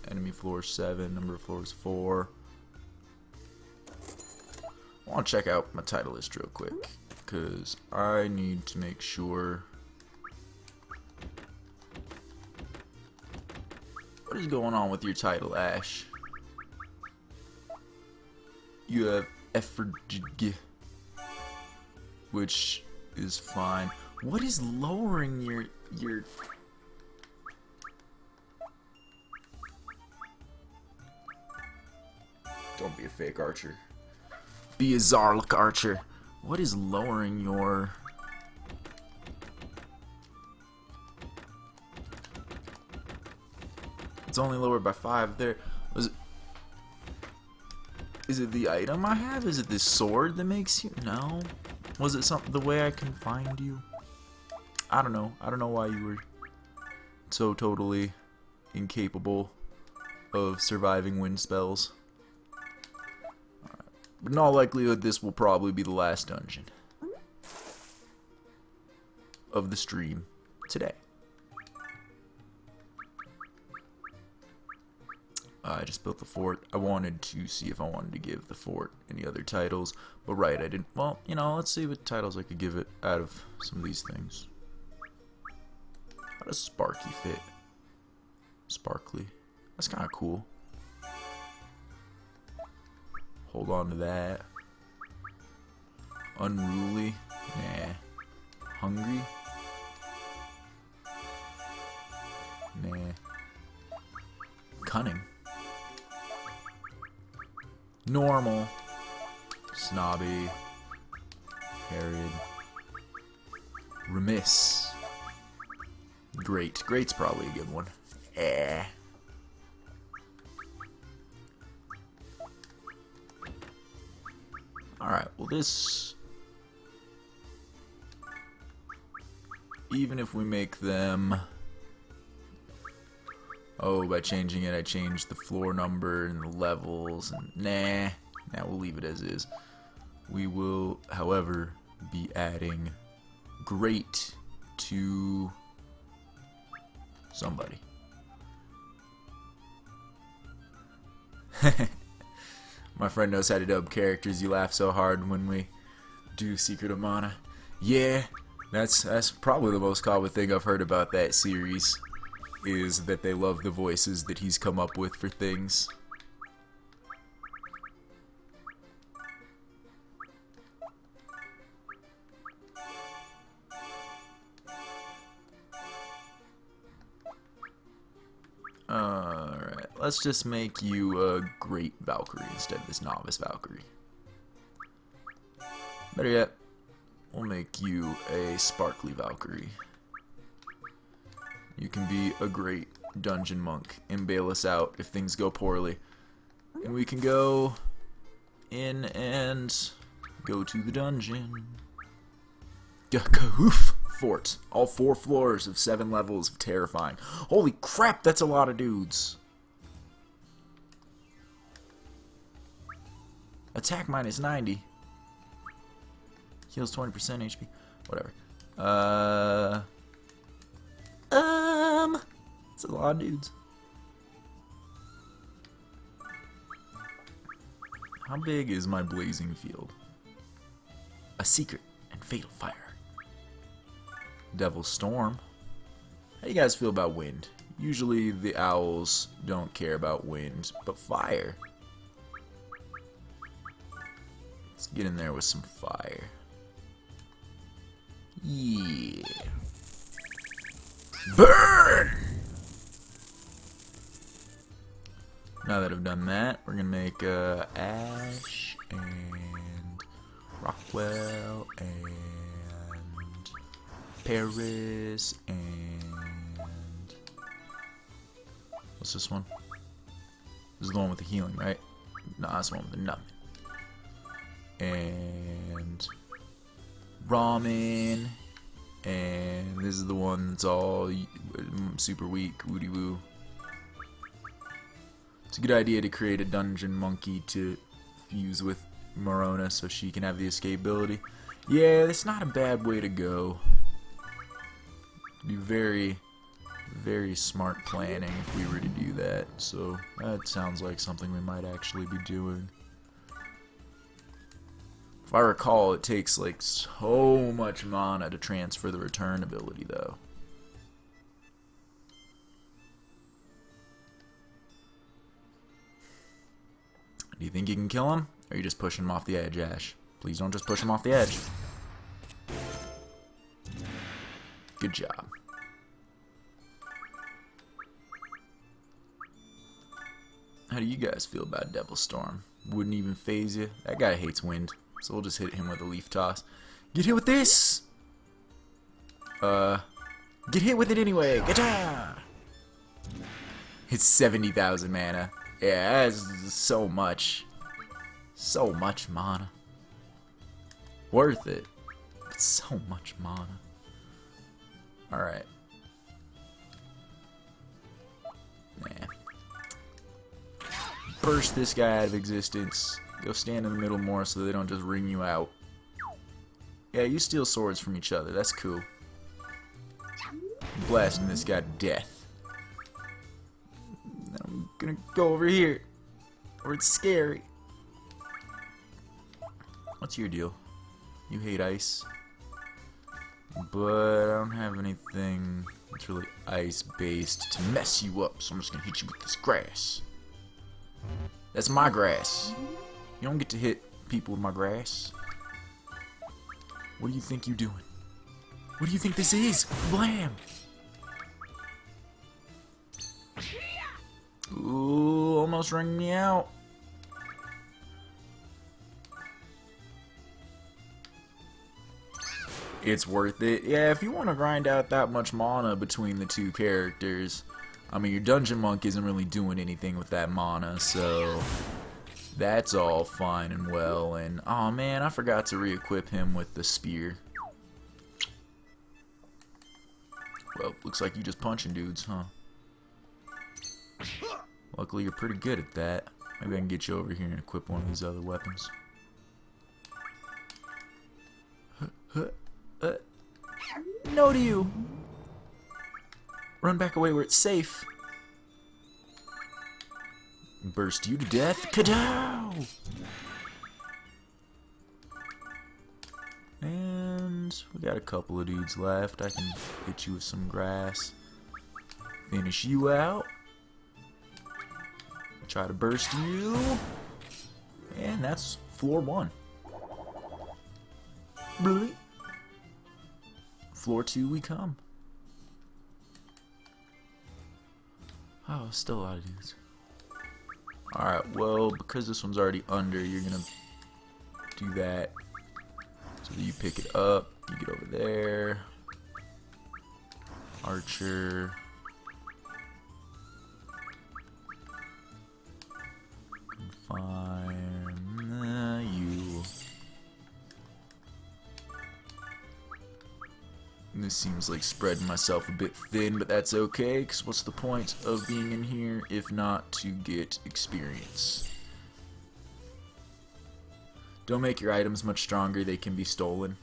Enemy floor 7. Number of floors 4. I want to check out my title list real quick because I need to make sure. What is going on with your title, Ash? You have effort, which is fine. What is lowering your Don't be a fake archer. Be a Zarlik archer. What is lowering your It's only lowered by 5 there. Is it the item I have? Is it this sword that makes you? No. Was it something the way I confined you? I don't know. I don't know why you were so totally incapable of surviving wind spells. Alright. But in all likelihood, this will probably be the last dungeon of the stream today. I just built the fort. I wanted to see if I wanted to give the fort any other titles, but right, I didn't. Well, you know, let's see what titles I could give it out of some of these things. How does Sparky fit? Sparkly. That's kind of cool. Hold on to that. Unruly. Nah. Hungry. Nah. Cunning. Normal. Snobby. Harried. Remiss. Great. Great's probably a good one. Eh. Alright, well this... Even if we make them... Oh, by changing it, I changed the floor number and the levels, and nah, we'll leave it as is. We will, however, be adding great to somebody. My friend knows how to dub characters. You laugh so hard when we do Secret of Mana. Yeah, that's probably the most common thing I've heard about that series, is that they love the voices that he's come up with for things. Alright, let's just make you a great Valkyrie instead of this novice Valkyrie. Better yet, we'll make you a sparkly Valkyrie. You can be a great dungeon monk and bail us out if things go poorly. And we can go in and go to the dungeon. Kahoof! Fort. All 4 floors of 7 levels of terrifying. Holy crap, that's a lot of dudes. Attack minus 90. Heals 20% HP. Whatever. It's a lot of dudes. How big is my blazing field? A secret and fatal fire. Devil's Storm. How do you guys feel about wind? Usually the owls don't care about wind, but fire. Let's get in there with some fire. Yeah. Burn! Now that I've done that, we're gonna make Ash and Rockwell and Paris and what's this one? This is the one with the healing, right? No, that's the one with the numbing. And Ramen, and this is the one that's all super weak, woody woo. It's a good idea to create a dungeon monkey to fuse with Marona so she can have the escapability. Yeah, it's not a bad way to go. Be very, very smart planning if we were to do that. So that sounds like something we might actually be doing. If I recall, it takes like so much mana to transfer the return ability, though. Do you think you can kill him? Or are you just pushing him off the edge, Ash? Please don't just push him off the edge. Good job. How do you guys feel about Devil's Storm? Wouldn't even phase you? That guy hates wind, so we'll just hit him with a leaf toss. Get hit with this! Get hit with it anyway! Gata! It's 70,000 mana. Yeah, that's so much. So much mana. Worth it. It's so much mana. Alright. Man. Burst this guy out of existence. Go stand in the middle more so they don't just ring you out. Yeah, you steal swords from each other. That's cool. Blasting this guy to death. Then I'm gonna go over here, where it's scary. What's your deal? You hate ice. But I don't have anything that's really ice-based to mess you up, so I'm just gonna hit you with this grass. That's my grass. You don't get to hit people with my grass. What do you think you're doing? What do you think this is? Blam! Ooh, almost rang me out. It's worth it. Yeah, if you want to grind out that much mana between the two characters, I mean, your dungeon monk isn't really doing anything with that mana, so that's all fine and well. And oh man, I forgot to re-equip him with the spear. Well, looks like you just punching dudes, huh? Luckily, you're pretty good at that. Maybe I can get you over here and equip one of these other weapons. No to you! Run back away where it's safe. Burst you to death. Kadow! And we got a couple of dudes left. I can hit you with some grass. Finish you out. Try to burst you. And that's floor 1. Really? Floor 2 we come. Oh, still a lot of dudes. Alright, well, because this one's already under, you're gonna do that. So that you pick it up, you get over there. Archer. Confine. You. And this seems like spreading myself a bit thin, but that's okay, because what's the point of being in here if not to get experience? Don't make your items much stronger, they can be stolen.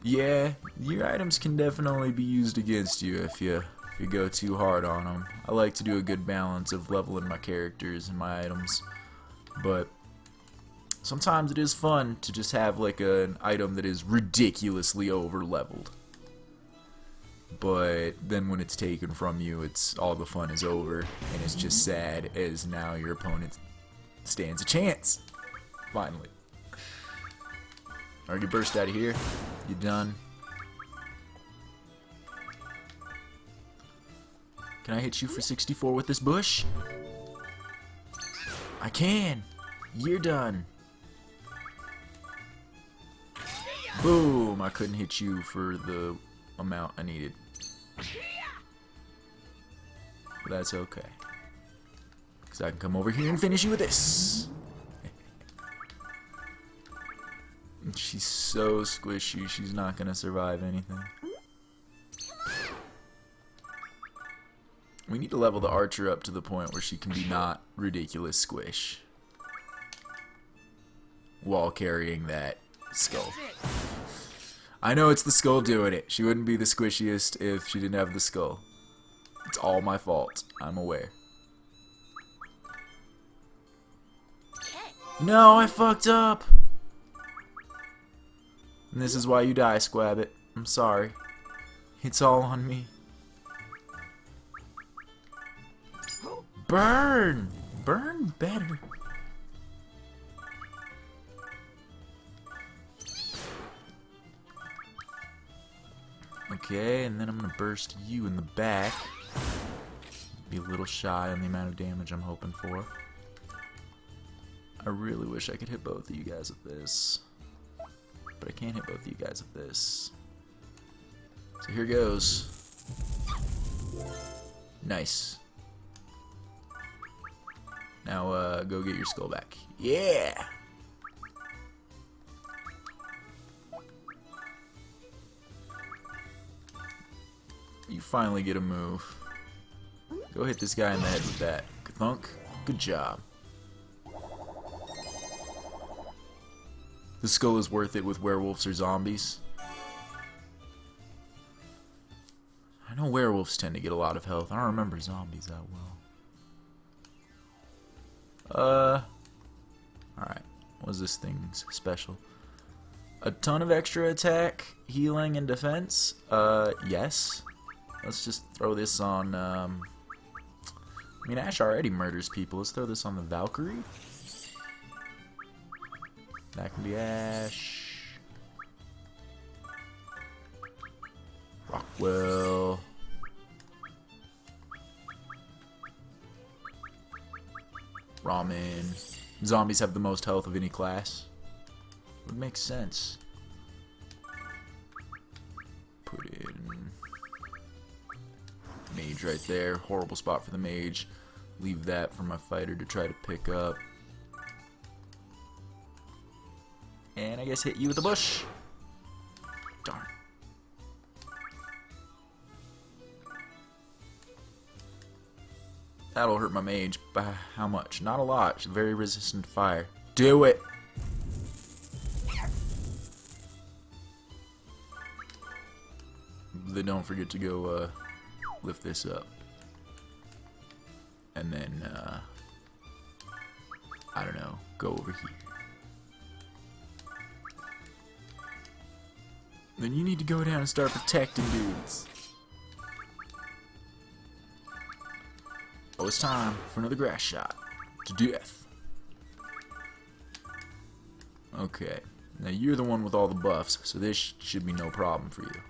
Yeah, your items can definitely be used against you if you go too hard on them. I like to do a good balance of leveling my characters and my items, but sometimes it is fun to just have like an item that is ridiculously over leveled. But then when it's taken from you, it's all the fun is over, and it's just sad as now your opponent stands a chance. Finally. Alright, you burst out of here. You done? Can I hit you for 64 with this bush? I can. You're done. Boom! I couldn't hit you for the amount I needed. But that's okay. Because I can come over here and finish you with this. She's so squishy, she's not going to survive anything. We need to level the archer up to the point where she can be not ridiculous squish while carrying that skull. I know it's the skull doing it. She wouldn't be the squishiest if she didn't have the skull. It's all my fault. I'm aware. No, I fucked up. And this is why you die, Squabbit. I'm sorry. It's all on me. Burn! Burn better. Okay, and then I'm gonna burst you in the back. Be a little shy on the amount of damage I'm hoping for. I really wish I could hit both of you guys with this. But I can't hit both of you guys with this. So here goes. Nice. Now go get your skull back. Yeah! You finally get a move. Go hit this guy in the head with that. Thunk. Good job. The skull is worth it with werewolves or zombies. I know werewolves tend to get a lot of health. I don't remember zombies that well. Alright. What is this thing's special? A ton of extra attack, healing, and defense? Yes. Let's just throw this on, I mean, Ash already murders people. Let's throw this on the Valkyrie. That can be Ash. Rockwell. Ramen. Zombies have the most health of any class. Would make sense. Put in mage right there. Horrible spot for the mage. Leave that for my fighter to try to pick up. And I guess hit you with a bush. Darn. That'll hurt my mage by how much? Not a lot. She's very resistant to fire. Do it! Then don't forget to go lift this up. And and then, I don't know, go over here. Then you need to go down and start protecting dudes. Oh, it's time for another grass shot. To death. Okay. Now you're the one with all the buffs, so this should be no problem for you.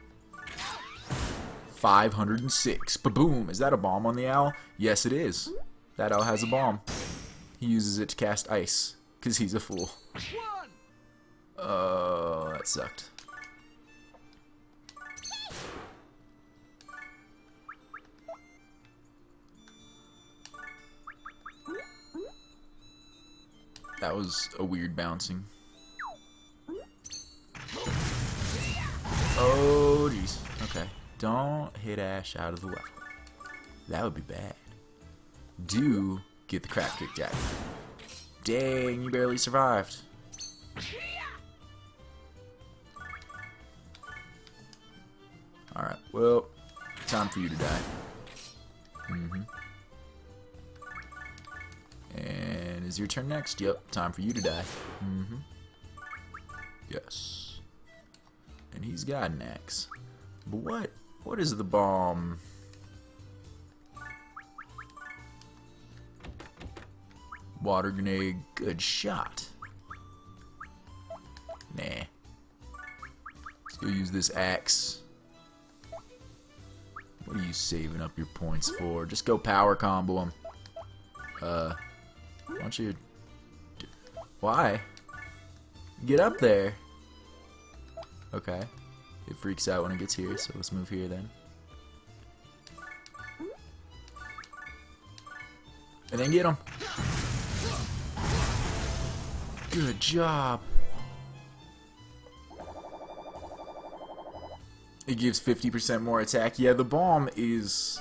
506. Ba-boom! Is that a bomb on the owl? Yes, it is. That owl has a bomb. He uses it to cast ice, because he's a fool. Oh, that sucked. That was a weird bouncing. Oh, jeez. Okay. Don't hit Ash out of the level. That would be bad. Do get the crap kicked out of you. Dang, you barely survived. Alright, well, time for you to die. And is your turn next? Yep, time for you to die. Yes. And he's got an axe. But what is the bomb? Water grenade, good shot. Nah. Let's go use this axe. What are you saving up your points for? Just go power combo him. Why don't you... Why? Get up there. Okay. It freaks out when it gets here, so let's move here then. And then get him. Good job. It gives 50% more attack. Yeah, the bomb is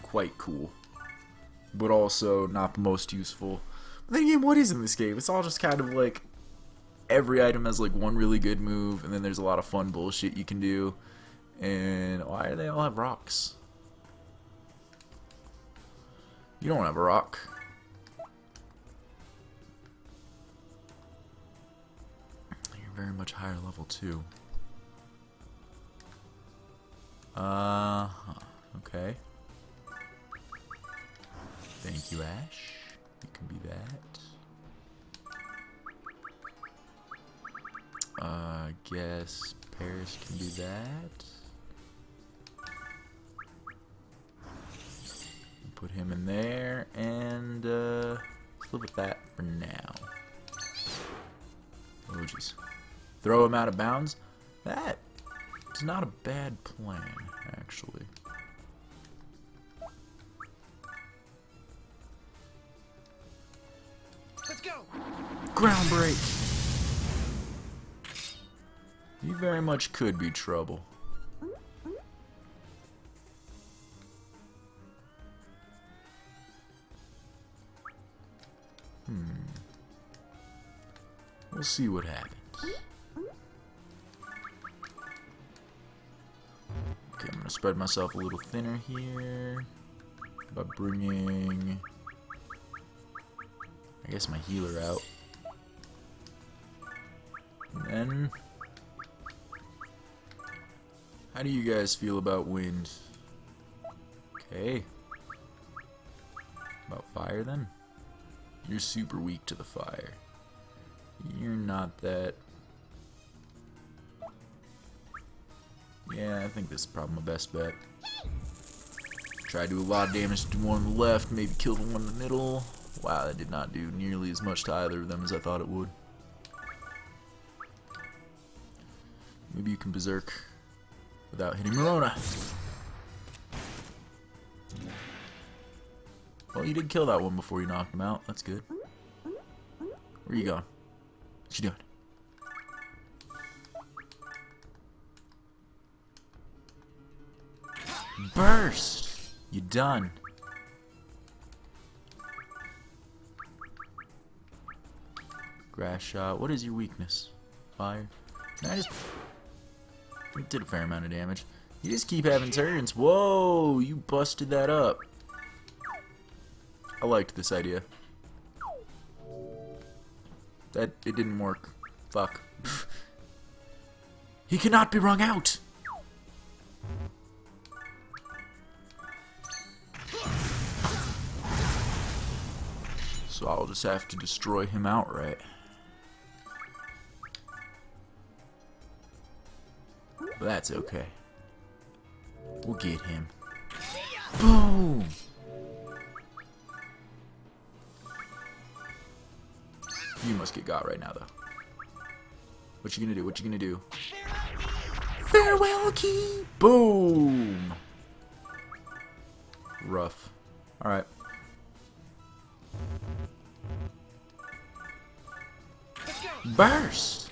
quite cool, but also not the most useful. But then again, what is in this game? It's all just kind of like every item has like one really good move, and then there's a lot of fun bullshit you can do. And why do they all have rocks? You don't have a rock. You're very much higher level too. Okay. Thank you, Ash. You can be that. I guess Paris can do that. Put him in there, and let's live with that for now. Oh jeez. Throw him out of bounds? That is not a bad plan, actually. Let's go. Ground break. You very much could be trouble. We'll see what happens. Okay, I'm gonna spread myself a little thinner here by bringing, I guess, my healer out. And then, how do you guys feel about wind? Okay. About fire then? You're super weak to the fire. You're not that. Yeah, I think this is probably my best bet. Try to do a lot of damage to one on the left, maybe kill the one in the middle. Wow, that did not do nearly as much to either of them as I thought it would. Maybe you can berserk without hitting Marona. Well, you did kill that one before you knocked him out. That's good. Where you going? What you doing? Burst! You done. Grass shot. What is your weakness? Fire. It did a fair amount of damage. You just keep having turns. Whoa! You busted that up. I liked this idea. That it didn't work. Fuck. He cannot be wrung out. So I'll just have to destroy him outright. But that's okay. We'll get him. Boom! You must get got right now, though. What you gonna do? What you gonna do? Farewell key! Boom! Rough. Alright. Burst!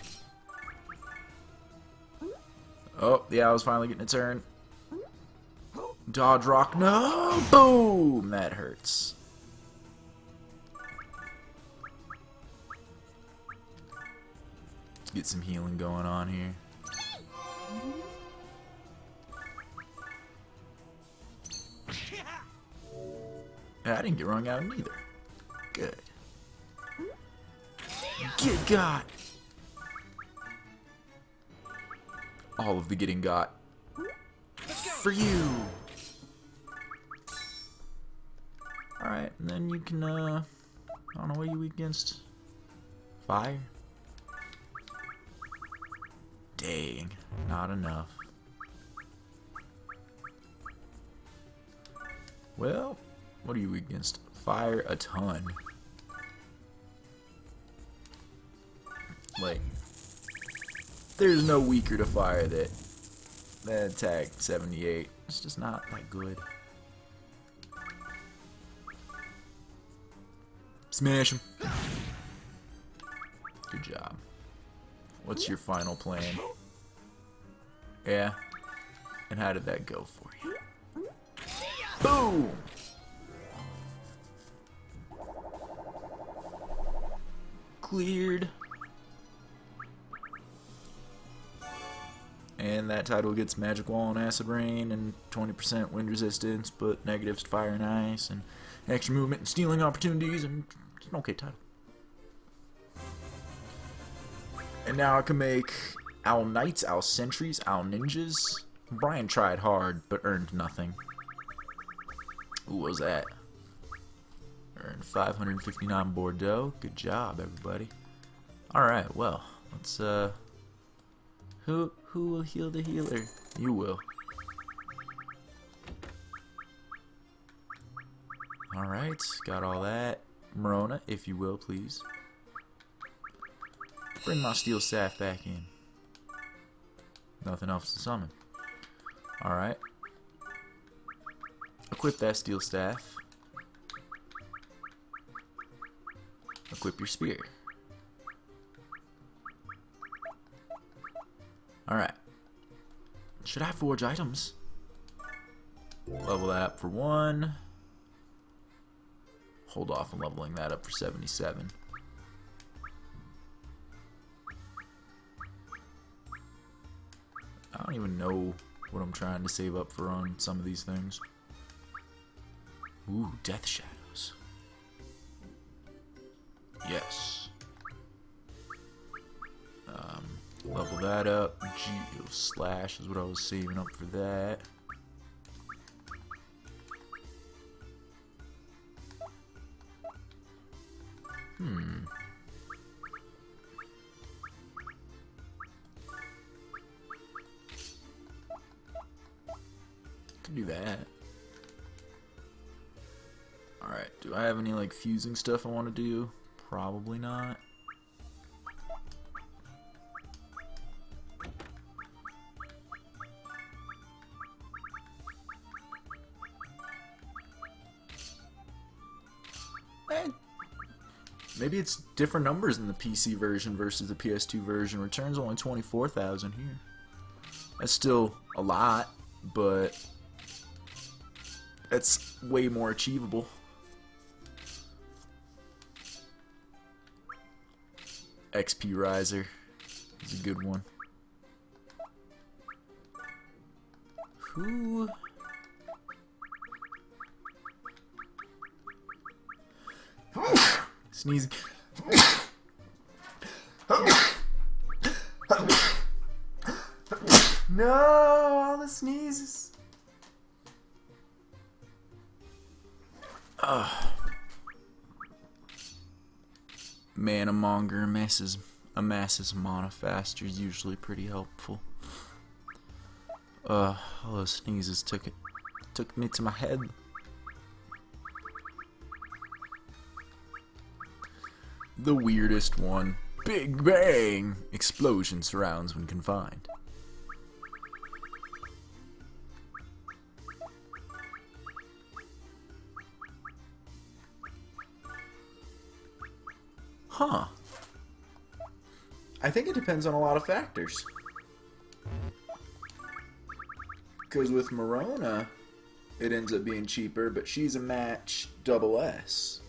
Oh, the owl's finally getting a turn. Dodge rock, no! Boom! That hurts. Let's get some healing going on here. I didn't get wrung out either. Good. Get got! All of the getting got. For you! Alright, and then you can, I don't know what you weak against. Fire? Dang, not enough. Well, what are you weak against? Fire a ton. Like, there's no weaker to fire that attack 78. It's just not that good. Smash him. Good job. What's your final plan? Yeah? And how did that go for you? Boom! Cleared. And that title gets Magic Wall and Acid Rain and 20% wind resistance, but negatives to fire and ice, and extra movement and stealing opportunities, and it's an okay title. And now I can make Owl Knights, Owl Sentries, Owl Ninjas. Brian tried hard, but earned nothing. Who was that? Earned 559 Bordeaux. Good job, everybody. Alright, well, let's, Who will heal the healer? You will. Alright, got all that. Marona, if you will, please. Bring my steel staff back in. Nothing else to summon. Alright. Equip that steel staff. Equip your spear. Alright. Should I forge items? Level that up for 1. Hold off on leveling that up for 77. I don't even know what I'm trying to save up for on some of these things. Ooh, Death Shadows. Yes. Level that up. Geo Slash is what I was saving up for that. Can do that. Alright, do I have any like fusing stuff I want to do? Probably not. Maybe it's different numbers in the PC version versus the PS2 version. Return's only 24,000 here. That's still a lot, but that's way more achievable. XP Riser is a good one. Who Sneezing. No, all the sneezes. Mana-monger amasses mana faster is usually pretty helpful. All those sneezes took me to my head. The weirdest one. Big bang! Explosion surrounds when confined. Huh. I think it depends on a lot of factors. Because with Marona, it ends up being cheaper, but she's a match double S.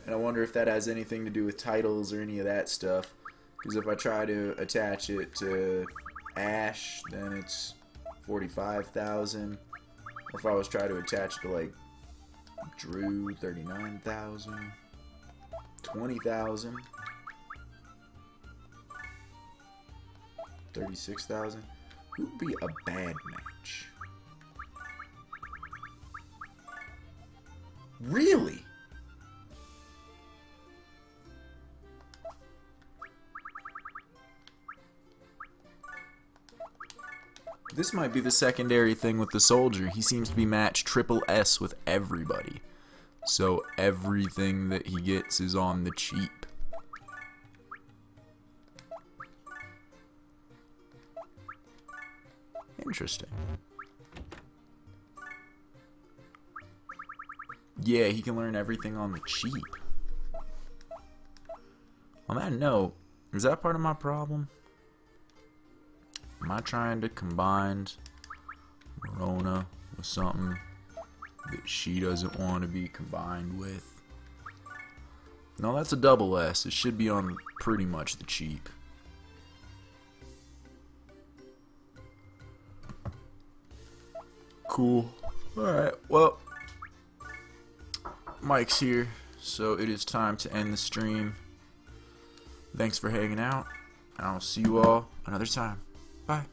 And I wonder if that has anything to do with titles or any of that stuff. Because if I try to attach it to Ash, then it's 45,000. Or if I was trying to attach it to like Drew, 39,000, 20,000, 36,000. Who would be a bad match? Really? This might be the secondary thing with the soldier. He seems to be matched triple S with everybody. So everything that he gets is on the cheap. Interesting. Yeah, he can learn everything on the cheap. On that note, is that part of my problem? Am I trying to combine Marona with something that she doesn't want to be combined with? No, that's a double S. It should be on pretty much the cheap. Cool. Alright, well, Mike's here, so it is time to end the stream. Thanks for hanging out, and I'll see you all another time. Bye.